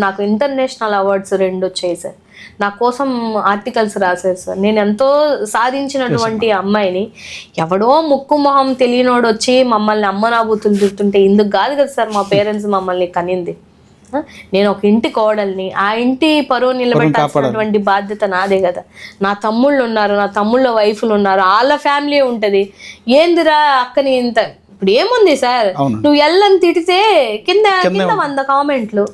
నాకు ఇంటర్నేషనల్ అవార్డ్స్ 2 వచ్చాయి సార్. నా కోసం ఆర్టికల్స్ రాశారు సార్. నేను ఎంతో సాధించినటువంటి అమ్మాయిని ఎవడో ముక్కు మొహం తెలియనోడు వచ్చి మమ్మల్ని అమ్మనాబూతులు తిడుతుంటే ఇందుకు కాదు కదా సార్ మా పేరెంట్స్ మమ్మల్ని కనింది. నేను ఒక ఇంటి కోడల్ని, ఆ ఇంటి పరువు నిలబెట్టాల్సినటువంటి బాధ్యత నాదే కదా. నా తమ్ముళ్ళు ఉన్నారు, నా తమ్ముళ్ళ వైఫ్లు ఉన్నారు, వాళ్ళ ఫ్యామిలీ ఉంటుంది. ఏందిరా అక్కని ఇంత ఇప్పుడు ఏముంది సార్, నువ్వు ఎల్లని తిడితే కింద 100 కామెంట్లు.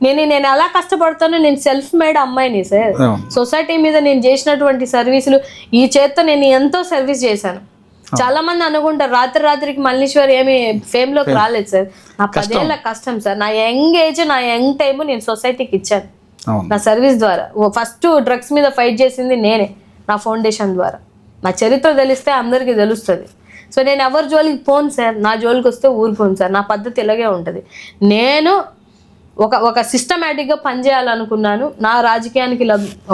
నేను అలా కష్టపడతాను. నేను సెల్ఫ్ మేడ్ అమ్మాయిని సార్. సొసైటీ మీద నేను చేసినటువంటి సర్వీసులు ఈ చేత్తో నేను ఎంతో సర్వీస్ చేశాను. చాలా మంది అనుకుంటారు రాత్రికి మల్లీశ్వర్ ఏమి ఫేమ్ లోకి రాలేదు సార్. నా 10 ఏళ్ల కష్టం సార్. నా యంగ్ ఏజ్, నా యంగ్ టైమ్ నేను సొసైటీకి ఇచ్చాను నా సర్వీస్ ద్వారా. ఫస్ట్ డ్రగ్స్ మీద ఫైట్ చేసింది నేనే నా ఫౌండేషన్ ద్వారా. నా చరిత్ర తెలిస్తే అందరికీ తెలుస్తుంది. సో నేను ఎవరి జోలికి పోను సార్. నా జోలికి వస్తే ఊరుకోను సార్. నా పద్ధతి ఇలాగే ఉంటుంది. నేను ఒక సిస్టమేటిక్గా పనిచేయాలనుకున్నాను. నా రాజకీయానికి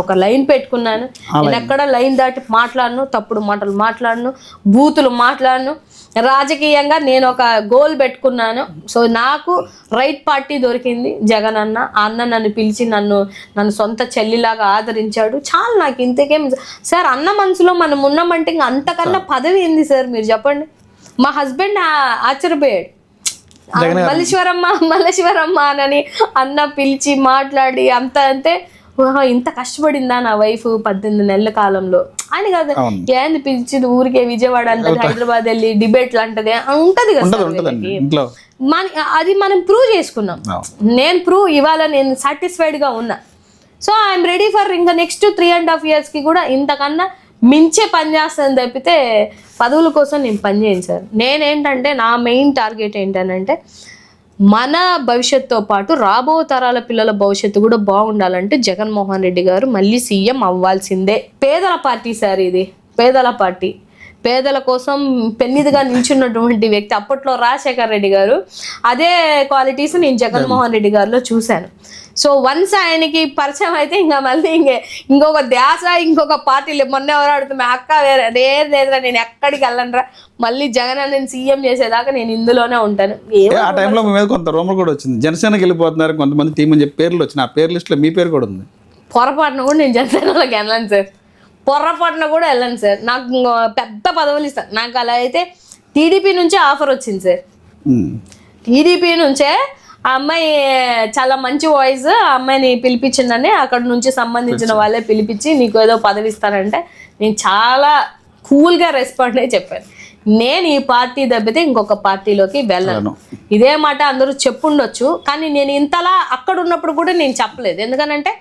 ఒక లైన్ పెట్టుకున్నాను. నేను ఎక్కడ లైన్ దాటి మాట్లాడను, తప్పుడు మాటలు మాట్లాడను, బూతులు మాట్లాడను. రాజకీయంగా నేను ఒక గోల్ పెట్టుకున్నాను. సో నాకు రైట్ పార్టీ దొరికింది జగన్ అన్న. ఆ అన్న నన్ను పిలిచి నన్ను సొంత చెల్లిలాగా ఆదరించాడు. చాలా నాకు ఇంతకేం సార్, అన్న మనసులో మనం ఉన్నామంటే ఇంకా అంతకన్నా పదవి ఏంది సార్ మీరు చెప్పండి. మా హస్బెండ్ ఆశ్చర్యపోయాడు. మల్లేశ్వరమ్మ అని అన్న పిలిచి మాట్లాడి అంత అంటే ఇంత కష్టపడిందా నా వైఫ్ 18 నెలల కాలంలో అని కాదు. ఏంది పిలిచింది ఊరికే విజయవాడ అంటది, హైదరాబాద్ వెళ్ళి డిబేట్లు అంటది ఉంటది కదా. అది మనం ప్రూవ్ చేసుకున్నాం. నేను ఇవాళ నేను సాటిస్ఫైడ్ గా ఉన్నా. సో ఐఎమ్ రెడీ ఫర్ ఇంకా నెక్స్ట్ 3.5 years కి కూడా ఇంతకన్నా మించే పని చేస్తాను తప్పితే పదవుల కోసం నేను పనిచేయను సార్. నేనేంటంటే నా మెయిన్ టార్గెట్ ఏంటంటే మన భవిష్యత్తుతో పాటు రాబో తరాల పిల్లల భవిష్యత్తు కూడా బాగుండాలంటే జగన్మోహన్ రెడ్డి గారు మళ్ళీ సీఎం అవ్వాల్సిందే. పేదల పార్టీ సార్ ఇది, పేదల పార్టీ. పేదల కోసం పెన్నిదిగా నిల్చున్నటువంటి వ్యక్తి అప్పట్లో రాజశేఖర్ రెడ్డి గారు. అదే క్వాలిటీస్ నేను జగన్మోహన్ రెడ్డి గారిలో చూశాను. సో వన్స్ ఆయనకి పరిచయం అయితే ఇంకా మళ్ళీ ఇంకొక ధ్యాస ఇంకొక పార్టీలు. మొన్న ఎవరు అడుగుతున్నా అక్క లేదురా నేను ఎక్కడికి వెళ్ళనరా, మళ్ళీ జగన్ నేను సీఎం చేసేదాకా నేను ఇందులోనే ఉంటాను. ఆ టైంలో మీ మీద కొంత రూమర్ కూడా వచ్చింది, జనసేనకి వెళ్ళిపోతున్నారు కొంతమంది టీం అని చెప్పి పేర్లు వచ్చిన. ఆ పేరు లిస్టులో మీ పేరు కూడా ఉంది. పొరపాటున కూడా నేను జనసేనలోకి వెళ్ళను సార్, పొరపాటున కూడా వెళ్ళను సార్. నాకు పెద్ద పదవులు ఇస్తాను. నాకు అలా అయితే టీడీపీ నుంచే ఆఫర్ వచ్చింది సార్. టీడీపీ నుంచే ఆ అమ్మాయి చాలా మంచి వాయిస్, ఆ అమ్మాయిని పిలిపించిందని అక్కడ నుంచి సంబంధించిన వాళ్ళే పిలిపించి నీకు ఏదో పదవి ఇస్తానంటే నేను చాలా కూల్గా రెస్పాండ్ అయ్యి చెప్పాను, నేను ఈ పార్టీ దెబ్బతే ఇంకొక పార్టీలోకి వెళ్ళను. ఇదే మాట అందరూ చెప్పుండొచ్చు, కానీ నేను ఇంతలా అక్కడ ఉన్నప్పుడు కూడా నేను చెప్పలేదు. ఎందుకనంటే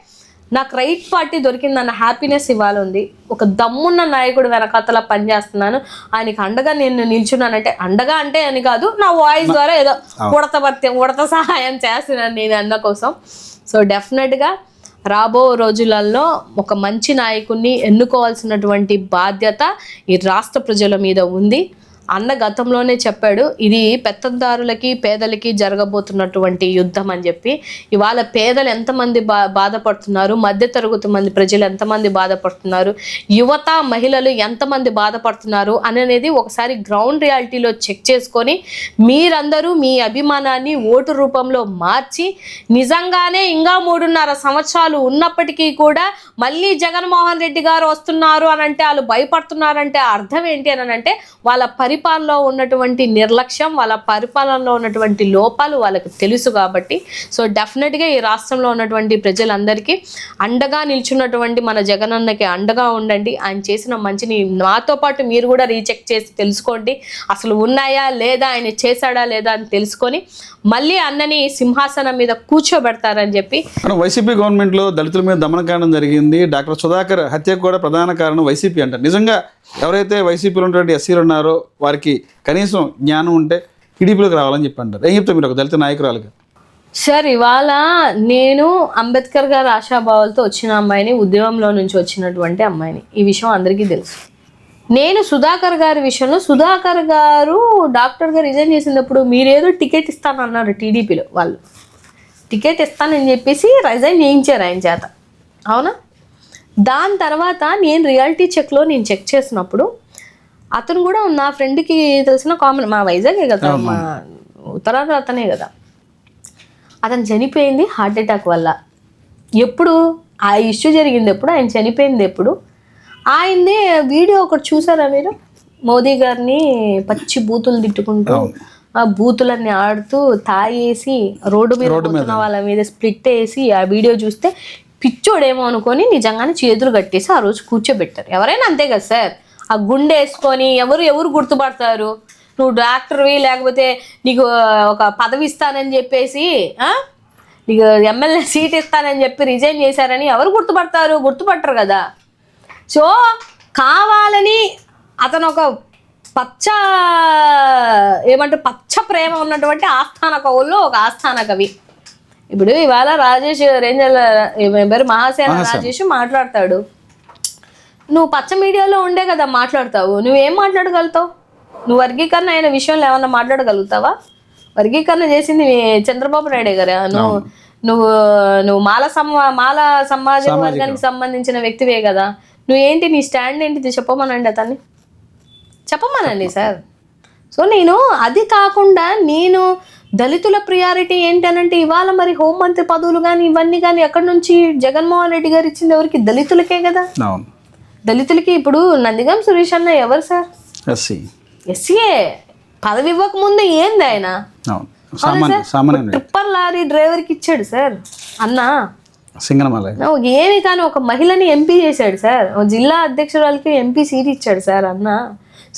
నాకు రైట్ పార్టీ దొరికిందన్న హ్యాపీనెస్ ఇవాళ ఉంది. ఒక దమ్మున్న నాయకుడు వెనకాతల పనిచేస్తున్నాను, ఆయనకి అండగా నేను నిల్చున్నానంటే, అండగా అంటే అని కాదు, నా వాయిస్ ద్వారా ఏదో ఉడత సహాయం చేస్తున్నాను నేను అన్న కోసం. సో డెఫినెట్గా రాబో రోజులలో ఒక మంచి నాయకుడిని ఎన్నుకోవాల్సినటువంటి బాధ్యత ఈ రాష్ట్ర ప్రజల మీద ఉంది. అన్న గతంలోనే చెప్పాడు, ఇది పెత్తందారులకి పేదలకి జరగబోతున్నటువంటి యుద్ధం అని చెప్పి. ఇవాళ పేదలు ఎంతమంది బాధపడుతున్నారు, మధ్యతరగతి మంది ప్రజలు ఎంతమంది బాధపడుతున్నారు, యువత మహిళలు ఎంతమంది బాధపడుతున్నారు అనేది ఒకసారి గ్రౌండ్ రియాలిటీలో చెక్ చేసుకొని మీరందరూ మీ అభిమానాన్ని ఓటు రూపంలో మార్చి నిజంగానే ఇంకా 3.5 సంవత్సరాలు ఉన్నప్పటికీ కూడా మళ్ళీ జగన్మోహన్ రెడ్డి గారు వస్తున్నారు అని అంటే వాళ్ళు భయపడుతున్నారంటే అర్థం ఏంటి అని అంటే వాళ్ళ పరిపాలనలో ఉన్నటువంటి నిర్లక్ష్యం, వాళ్ళ పరిపాలనలో ఉన్నటువంటి లోపాలు వాళ్ళకి తెలుసు కాబట్టి. సో డెఫినెట్గా ఈ రాష్ట్రంలో ఉన్నటువంటి ప్రజలందరికీ అండగా నిల్చున్నటువంటి మన జగనన్నకి అండగా ఉండండి. ఆయన చేసిన మంచిని నాతో పాటు మీరు కూడా రీచెక్ చేసి తెలుసుకోండి, అసలు ఉన్నాయా లేదా, ఆయన చేశాడా లేదా అని తెలుసుకొని మళ్ళీ అన్నని సింహాసనం మీద కూర్చోబెడతారని చెప్పి. వైసీపీ గవర్నమెంట్లో దళితుల మీద దమనకాండం జరిగింది. డాక్టర్ సుధాకర్ హత్యకు కూడా ప్రధాన కారణం వైసీపీ అంటారు. నిజంగా ఎవరైతే వైసీపీలో ఉన్నటువంటి ఎస్సీలు ఉన్నారో వారికి కనీసం జ్ఞానం ఉంటే టీడీపీలోకి రావాలని చెప్పి అంటారు. ఏం చెప్తారు మీరు ఒక దళిత నాయకురాలుగా? సార్ ఇవాళ నేను అంబేద్కర్ గారు ఆశాభావాలతో వచ్చిన అమ్మాయిని, ఉద్యమంలో నుంచి వచ్చినటువంటి అమ్మాయిని, ఈ విషయం అందరికీ తెలుసు. నేను సుధాకర్ గారి విషయంలో, సుధాకర్ గారు డాక్టర్గా రిజైన్ చేసినప్పుడు మీరేదో టికెట్ ఇస్తానన్నారు టీడీపీలో, వాళ్ళు టికెట్ ఇస్తానని చెప్పేసి రిజైన్ చేయించారు ఆయన చేత, అవునా? దాని తర్వాత నేను రియాలిటీ చెక్లో నేను చెక్ చేసినప్పుడు అతను కూడా నా ఫ్రెండ్కి తెలిసిన కామన్, మా వైజాగే కదా, మా ఉత్తరాంధ్ర అతనే కదా, అతను చనిపోయింది హార్ట్ అటాక్ వల్ల. ఎప్పుడు ఆ ఇష్యూ జరిగింది, ఎప్పుడు ఆయన చనిపోయింది, ఎప్పుడు ఆయన్ని వీడియో ఒకటి చూసారా మీరు? మోదీ గారిని పచ్చి బూతులు తిట్టుకుంటూ ఆ బూతులన్నీ ఆడుతూ తాగేసి రోడ్డు మీద పోతున్న వాళ్ళ మీద స్ప్లిట్ వేసి ఆ వీడియో చూస్తే పిచ్చోడేమో అనుకొని నిజంగానే చేతులు కట్టేసి ఆ రోజు కూర్చోబెట్టారు. ఎవరైనా అంతే కదా సార్, ఆ గుండె వేసుకొని ఎవరు గుర్తుపడతారు? నువ్వు డాక్టర్వి లేకపోతే నీకు ఒక పదవి ఇస్తానని చెప్పేసి నీకు ఎమ్మెల్యే సీట్ ఇస్తానని చెప్పి రిజైన్ చేశారని ఎవరు గుర్తుపడతారు? గుర్తుపట్టరు కదా. సో కావాలని అతను ఒక పచ్చ ప్రేమ ఉన్నటువంటి ఆస్థాన కవుల్లో ఒక ఆస్థాన కవి. ఇప్పుడు ఇవాళ రాజేష్ రేంజర్ మహాసేన రాజేష్ మాట్లాడతాడు, నువ్వు పచ్చ మీడియాలో ఉండే కదా మాట్లాడతావు, నువ్వేం మాట్లాడగలుగుతావు? నువ్వు వర్గీకరణ అయిన విషయంలో ఏమన్నా మాట్లాడగలుగుతావా? వర్గీకరణ చేసింది చంద్రబాబు నాయుడే గారా. నువ్వు మాల సమాజ వర్గానికి సంబంధించిన వ్యక్తివే కదా, నువ్వేంటి నీ స్టాండ్ ఏంటి చెప్పమనండి, అతన్ని చెప్పమనండి సార్. సో నేను అది కాకుండా నేను దళితుల ప్రియారిటీ ఏంటనంటే ఇవాళ మరి హోంమంత్రి పదవులు కానీ ఇవన్నీ కానీ ఎక్కడి నుంచి జగన్మోహన్ రెడ్డి గారు ఇచ్చింది ఎవరికి? దళితులకే కదా. దళితులకి ఇప్పుడు నందిగం సురేష్ అన్న ఎవరు సార్? ఎస్సీఏ. పదవి ఇవ్వక ముందు ఏంది ఆయన? టిప్పర్ లారీ డ్రైవర్కి ఇచ్చాడు సార్ అన్న. ఏమి కానీ ఒక మహిళని ఎంపీ చేశాడు సార్, జిల్లా అధ్యక్షురాలకి ఎంపీ సీట్ ఇచ్చాడు సార్ అన్న.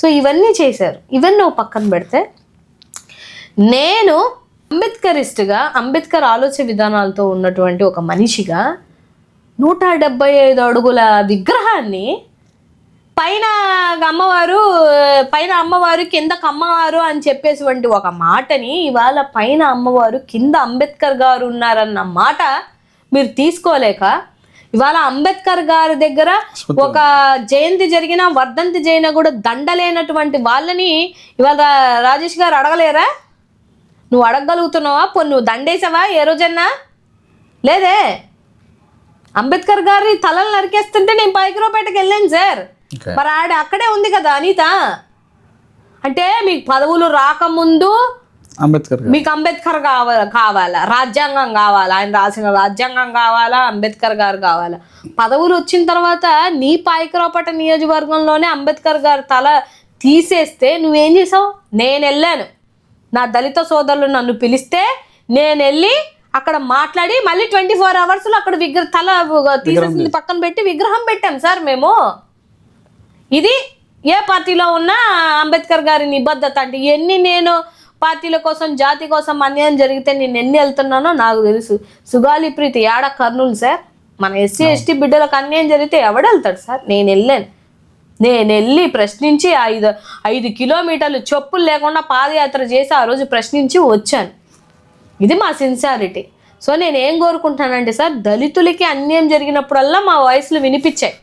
సో ఇవన్నీ చేశారు. ఇవన్నీ ఒక పక్కన పెడితే నేను అంబేద్కరిస్ట్గా, అంబేద్కర్ ఆలోచన విధానాలతో ఉన్నటువంటి ఒక మనిషిగా 175 అడుగుల విగ్రహాన్ని పైన అమ్మవారు కిందకు అమ్మవారు అని చెప్పేటువంటి ఒక మాటని ఇవాళ పైన అమ్మవారు కింద అంబేద్కర్ గారు ఉన్నారన్న మాట మీరు తీసుకోలేక ఇవాళ అంబేద్కర్ గారి దగ్గర ఒక జయంతి జరిగినా వర్ధంతి జరిగినా కూడా దండలేనటువంటి వాళ్ళని ఇవాళ రాజేష్ గారు అడగలేరా? నువ్వు అడగగలుగుతున్నావా? నువ్వు దండేసావా ఏ రోజన్నా? లేదే. అంబేద్కర్ గారి తలలు నరికేస్తుంటే నేను పైకిరోపేటకి వెళ్ళాను సార్. మరి అక్కడే ఉంది కదా అనిత. అంటే మీకు పదవులు రాకముందు మీకు అంబేద్కర్ కావాలా, రాజ్యాంగం కావాలా, ఆయన రాసిన రాజ్యాంగం కావాలా, అంబేద్కర్ గారు కావాలా. పదవులు వచ్చిన తర్వాత నీ పాయకరావుపేట నియోజకవర్గంలోనే అంబేద్కర్ గారి తల తీసేస్తే నువ్వేం చేసావు? నేను వెళ్ళాను, నా దళిత సోదరులు నన్ను పిలిస్తే నేను వెళ్ళి అక్కడ మాట్లాడి మళ్ళీ 24 అవర్స్లో అక్కడ తల తీసేసింది పక్కన పెట్టి విగ్రహం పెట్టాం సార్ మేము. ఇది ఏ పార్టీలో ఉన్న అంబేద్కర్ గారి నిబద్ధత అంటే. నేను పార్టీల కోసం జాతి కోసం అన్యాయం జరిగితే నేను ఎన్ని వెళ్తున్నానో నాకు తెలుసు. సుగాలి ప్రీతి యాడ కర్నూలు సార్. మన ఎస్సీ ఎస్టీ బిడ్డలకు అన్యాయం జరిగితే ఎవడెళ్తాడు సార్? నేను వెళ్ళాను. నేను వెళ్ళి ప్రశ్నించి 5 కిలోమీటర్లు చెప్పులు లేకుండా పాదయాత్ర చేసి ఆ రోజు ప్రశ్నించి వచ్చాను. ఇది మా సిన్సియారిటీ. సో నేను ఏం కోరుకుంటానంటే సార్, దళితులకి అన్యాయం జరిగినప్పుడల్లా మా వాయిస్లు వినిపించాయి.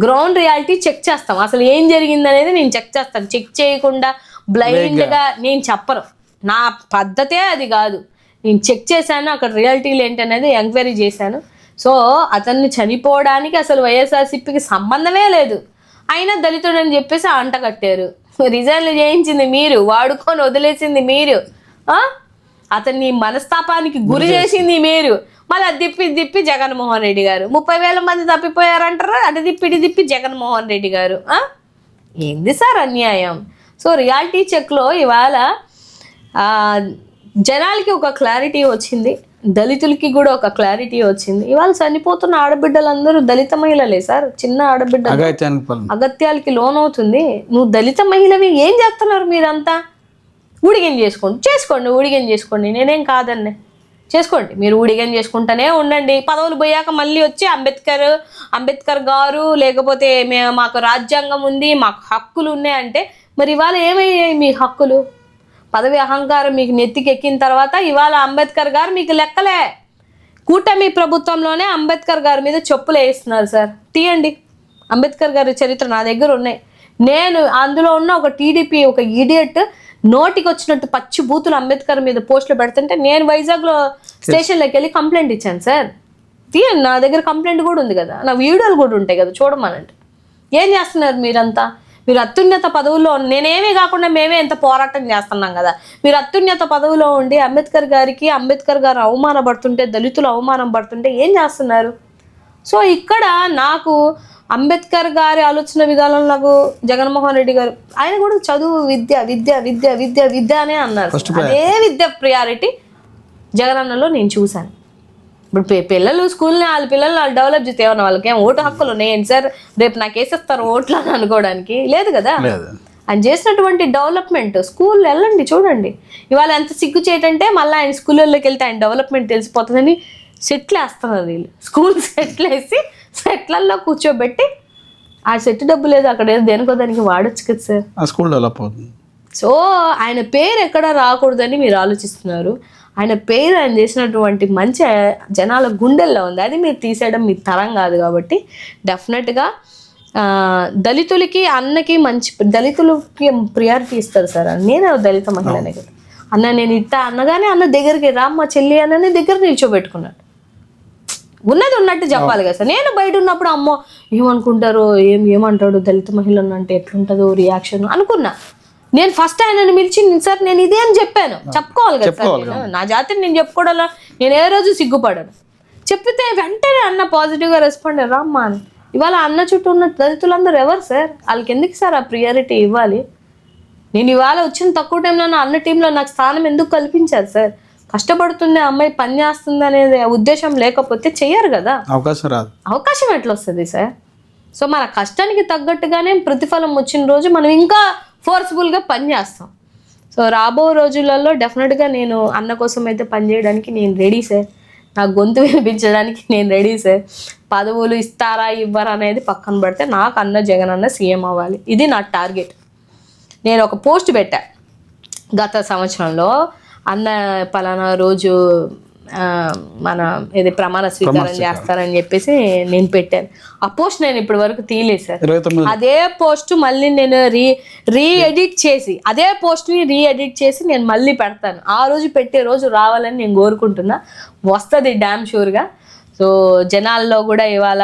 గ్రౌండ్ రియాలిటీ చెక్ చేస్తాం. అసలు ఏం జరిగింది అనేది నేను చెక్ చేస్తాను. చెక్ చేయకుండా బ్లైండ్గా నేను చెప్పను. నా పద్ధతే అది కాదు. నేను చెక్ చేశాను, అక్కడ రియాలిటీలు ఏంటనేది ఎంక్వైరీ చేశాను. సో అతన్ని చనిపోవడానికి అసలు వైఎస్ఆర్సీపీకి సంబంధమే లేదు, అయినా దళితుడు అని చెప్పేసి అంట కట్టారు. రిజైన్లు చేయించింది మీరు, వాడుకొని వదిలేసింది మీరు, అతన్ని మనస్తాపానికి గురి చేసింది మీరు. మళ్ళీ దిప్పి జగన్మోహన్ రెడ్డి గారు 30,000 మంది తప్పిపోయారంటారు. అటు దిప్పి జగన్మోహన్ రెడ్డి గారు. ఏంది సార్ అన్యాయం? సో రియాలిటీ చెక్లో ఇవాళ జనాలకి ఒక క్లారిటీ వచ్చింది, దళితులకి కూడా ఒక క్లారిటీ వచ్చింది. ఇవాళ చనిపోతున్న ఆడబిడ్డలందరూ దళిత మహిళలే సార్. చిన్న ఆడబిడ్డ అగత్యాలకి లోనవుతుంది. నువ్వు దళిత మహిళవి ఏం చేస్తున్నారు మీరంతా? ఊడిగం చేసుకోండి, నేనేం కాదన్నే, చేసుకోండి. మీరు ఊడిగం చేసుకుంటూనే ఉండండి. పదవులు పోయాక మళ్ళీ వచ్చి అంబేద్కర్ గారు లేకపోతే మాకు రాజ్యాంగం ఉంది, మాకు హక్కులు ఉన్నాయి అంటే మరి ఇవాళ ఏమయ్యాయి మీ హక్కులు? పదవి అహంకారం మీకు నెత్తికి ఎక్కిన తర్వాత ఇవాళ అంబేద్కర్ గారు మీకు లెక్కలే. కూటమి ప్రభుత్వంలోనే అంబేద్కర్ గారి మీద చెప్పులు వేస్తున్నారు సార్. తీయండి, అంబేద్కర్ గారి చరిత్ర నా దగ్గర ఉన్నాయి. నేను అందులో ఉన్న ఒక టీడీపీ ఒక ఈడియట్ నోటికి వచ్చినట్టు పచ్చి బూతులు అంబేద్కర్ మీద పోస్టులు పెడుతుంటే నేను వైజాగ్లో స్టేషన్లోకి వెళ్ళి కంప్లైంట్ ఇచ్చాను సార్. తీయండి, నా దగ్గర కంప్లైంట్ కూడా ఉంది కదా, నా వీడియోలు కూడా ఉంటాయి కదా, చూడమనంటే. ఏం చేస్తున్నారు మీరంతా? మీరు అత్యున్నత పదవుల్లో, నేనేమీ కాకుండా మేమే ఎంత పోరాటం చేస్తున్నాం కదా. మీరు అత్యున్నత పదవిలో ఉండి అంబేద్కర్ గారు అవమానపడుతుంటే, దళితులు అవమానం పడుతుంటే ఏం చేస్తున్నారు? సో ఇక్కడ నాకు అంబేద్కర్ గారి ఆలోచన విధానం, నాకు జగన్మోహన్ రెడ్డి గారు ఆయన కూడా చదువు విద్య అనే అన్నారు. అదే విద్య ప్రియారిటీ జగనన్నలో నేను చూశాను. ఇప్పుడు పిల్లలు స్కూల్ని వాళ్ళ పిల్లల్ని వాళ్ళు డెవలప్ చేస్తే ఏమన్నా వాళ్ళకి ఏం ఓటు హక్కులు ఉన్నాయండి సార్? రేపు నాకు వేసేస్తారు ఓట్లు అని అనుకోవడానికి లేదు కదా. ఆయన చేసినటువంటి డెవలప్మెంట్ స్కూల్ వెళ్ళండి చూడండి. ఇవాళ ఎంత సిగ్గు చేయటంటే మళ్ళీ ఆయన స్కూళ్ళలోకి వెళ్తే ఆయన డెవలప్మెంట్ తెలిసిపోతుందని సెట్లు వేస్తున్నారు వీళ్ళు. స్కూల్ సెట్లు వేసి సెట్లల్లో కూర్చోబెట్టి ఆ సెట్ డబ్బు లేదు అక్కడ దేనికో దానికి వాడచ్చు కదా సార్. ఆ స్కూల్ డెవలప్ అవుతుంది. సో ఆయన పేరు ఎక్కడ రాకూడదని మీరు ఆలోచిస్తున్నారు. ఆయన పేరు ఆయన చేసినటువంటి మంచి జనాల గుండెల్లో ఉంది. అది మీరు తీసేయడం మీ తరం కాదు. కాబట్టి డెఫినెట్గా దళితులకి అన్నకి దళితులకి ప్రియారిటీ ఇస్తారు సార్. నేను దళిత మహిళనే కదా, అన్న నేను ఇట్టా అన్నగానే అన్న దగ్గరికి రామ్మ చెల్లి అన్నని దగ్గర నిల్చోబెట్టుకున్నాడు. ఉన్నది ఉన్నట్టు చెప్పాలి కదా సార్. నేను బయట ఉన్నప్పుడు అమ్మో ఏమనుకుంటారో ఏమంటాడు దళిత మహిళను అంటే ఎట్లుంటుందో రియాక్షన్ అనుకున్నా. నేను ఫస్ట్ ఆయనను పిలిచి సార్ నేను ఇదే అని చెప్పాను, చెప్పుకోవాలి కదా సార్. నేను నా జాతిని నేను చెప్పుకోవడంలో నేను ఏ రోజు సిగ్గుపడాను. చెప్పితే వెంటనే అన్న పాజిటివ్గా రెస్పాండ్ అయ్యారు. రామ్మా అని. ఇవాళ అన్న చుట్టూ ఉన్న దళితులందరూ ఎవరు సార్? వాళ్ళకి ఎందుకు సార్ ఆ ప్రియారిటీ ఇవ్వాలి? నేను ఇవాళ వచ్చిన తక్కువ టైంలో అన్న టీంలో నాకు స్థానం ఎందుకు కల్పించారు సార్? కష్టపడుతుంది అమ్మాయి పని చేస్తుంది అనేది ఉద్దేశం లేకపోతే చెయ్యరు కదా. అవకాశం రాదు. అవకాశం ఎట్లా వస్తుంది సార్? సో మన కష్టానికి తగ్గట్టుగానే ప్రతిఫలం వచ్చిన రోజు మనం ఇంకా ఫోర్స్ఫుల్గా పని చేస్తాం. సో రాబో రోజులలో డెఫినెట్గా నేను అన్న కోసం అయితే పని చేయడానికి నేను రెడీ సార్. నా గొంతు వినిపించడానికి నేను రెడీ సార్. పదవులు ఇస్తారా ఇవ్వరా అనేది పక్కన పెడితే నాకు అన్న జగన్ అన్న సీఎం అవ్వాలి, ఇది నా టార్గెట్. నేను ఒక పోస్ట్ పెట్టా గత సంవత్సరంలో, అన్న పలానా రోజు మన ఇది ప్రమాణ స్వీకారం చేస్తారని చెప్పేసి నేను పెట్టాను. ఆ పోస్ట్ నేను ఇప్పటి వరకు తీయలేదు సార్. అదే పోస్ట్ మళ్ళీ నేను రీఎడిట్ చేసి అదే పోస్ట్ని రీఎడిట్ చేసి నేను మళ్ళీ పెడతాను. ఆ రోజు పెట్టే రోజు రావాలని నేను కోరుకుంటున్నా. వస్తుంది డ్యామ్ షూర్గా. సో జనాల్లో కూడా ఇవాళ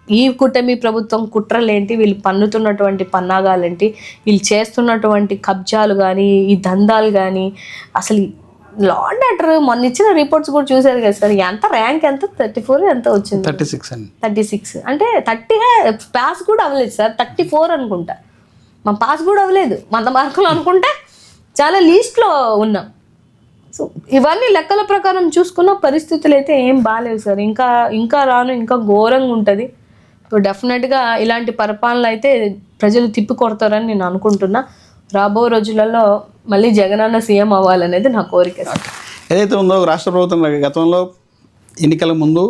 ఈ కూటమి ప్రభుత్వం కుట్రలేంటి, వీళ్ళు పన్నుతున్నటువంటి పన్నాగాలేంటి, వీళ్ళు చేస్తున్నటువంటి కబ్జాలు కానీ ఈ దందాలు కానీ, అసలు లా అండ్ ఆర్డర్ మొన్న ఇచ్చిన రిపోర్ట్స్ కూడా చూసారు కదా సార్. ఎంత ర్యాంక్ ఎంత 34 ఎంత వచ్చింది? 36 అంటే 30 పాస్ కూడా అవ్వలేదు సార్. 34 అనుకుంటా. మా పాస్ కూడా అవ్వలేదు. 100 మార్కులు అనుకుంటే చాలా లీస్ట్లో ఉన్నాం. సో ఇవన్నీ లెక్కల ప్రకారం చూసుకున్న పరిస్థితులు అయితే ఏం బాగాలేవు సార్. ఇంకా రాను ఇంకా ఘోరంగా ఉంటుంది. సో డెఫినెట్గా ఇలాంటి పరిపాలన అయితే ప్రజలు తిప్పి కొడతారని నేను అనుకుంటున్నా. రాబో రోజులలో మళ్ళీ జగనన్న సీఎం అవ్వాలనేది నా కోరిక. ఏదైతే ఉందో రాష్ట్ర ప్రభుత్వం గతంలో ఎన్నికల ముందు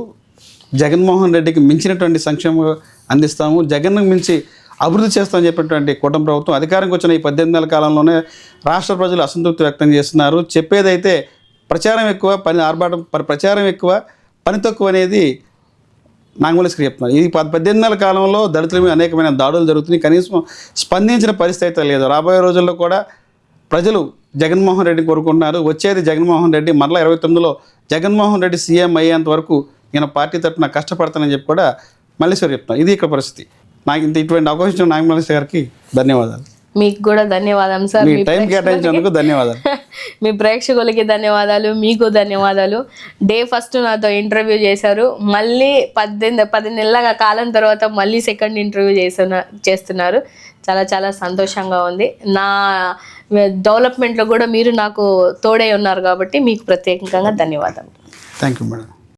జగన్మోహన్ రెడ్డికి మించినటువంటి సంక్షేమం అందిస్తాము, జగన్ను మించి అభివృద్ధి చేస్తామని చెప్పినటువంటి కూటమి ప్రభుత్వం అధికారంకి వచ్చిన ఈ 18 నెలల కాలంలోనే రాష్ట్ర ప్రజలు అసంతృప్తి వ్యక్తం చేస్తున్నారు. చెప్పేదైతే ప్రచారం ఎక్కువ, ప్రచారం ఎక్కువ, పని తక్కువ అనేది నాగమల్లేశ్వరి చెప్తున్నారు. ఇది 18 నెలల కాలంలో దళితుల మీద అనేకమైన దాడులు జరుగుతున్నాయి. కనీసం స్పందించిన పరిస్థితి అయితే లేదు. రాబోయే రోజుల్లో కూడా ప్రజలు జగన్మోహన్ రెడ్డిని కోరుకుంటున్నారు. వచ్చేది జగన్మోహన్ రెడ్డి. మరలా 29లో జగన్మోహన్ రెడ్డి సీఎం అయ్యేంత వరకు నేను పార్టీ తరఫున కష్టపడతానని చెప్పి కూడా మల్లేశ్వరి చెప్తున్నారు. ఇది ఇక్కడ పరిస్థితి. నాకు ఇటువంటి అవకాశం ఇచ్చిన నాగమల్లేశ్వరి గారికి ధన్యవాదాలు. మీకు కూడా ధన్యవాదం సార్. మీ టైం కేటాయించినందుకు ధన్యవాదాలు. మీ ప్రేక్షకులకి ధన్యవాదాలు, మీకు ధన్యవాదాలు. డే ఫస్ట్ నాతో ఇంటర్వ్యూ చేశారు, మళ్ళీ 10 నెలల కాలం తర్వాత మళ్ళీ సెకండ్ ఇంటర్వ్యూ చేస్తున్నారు. చాలా చాలా సంతోషంగా ఉంది. నా డెవలప్మెంట్లో కూడా మీరు నాకు తోడై ఉన్నారు కాబట్టి మీకు ప్రత్యేకంగా ధన్యవాదాలు. Thank you madam.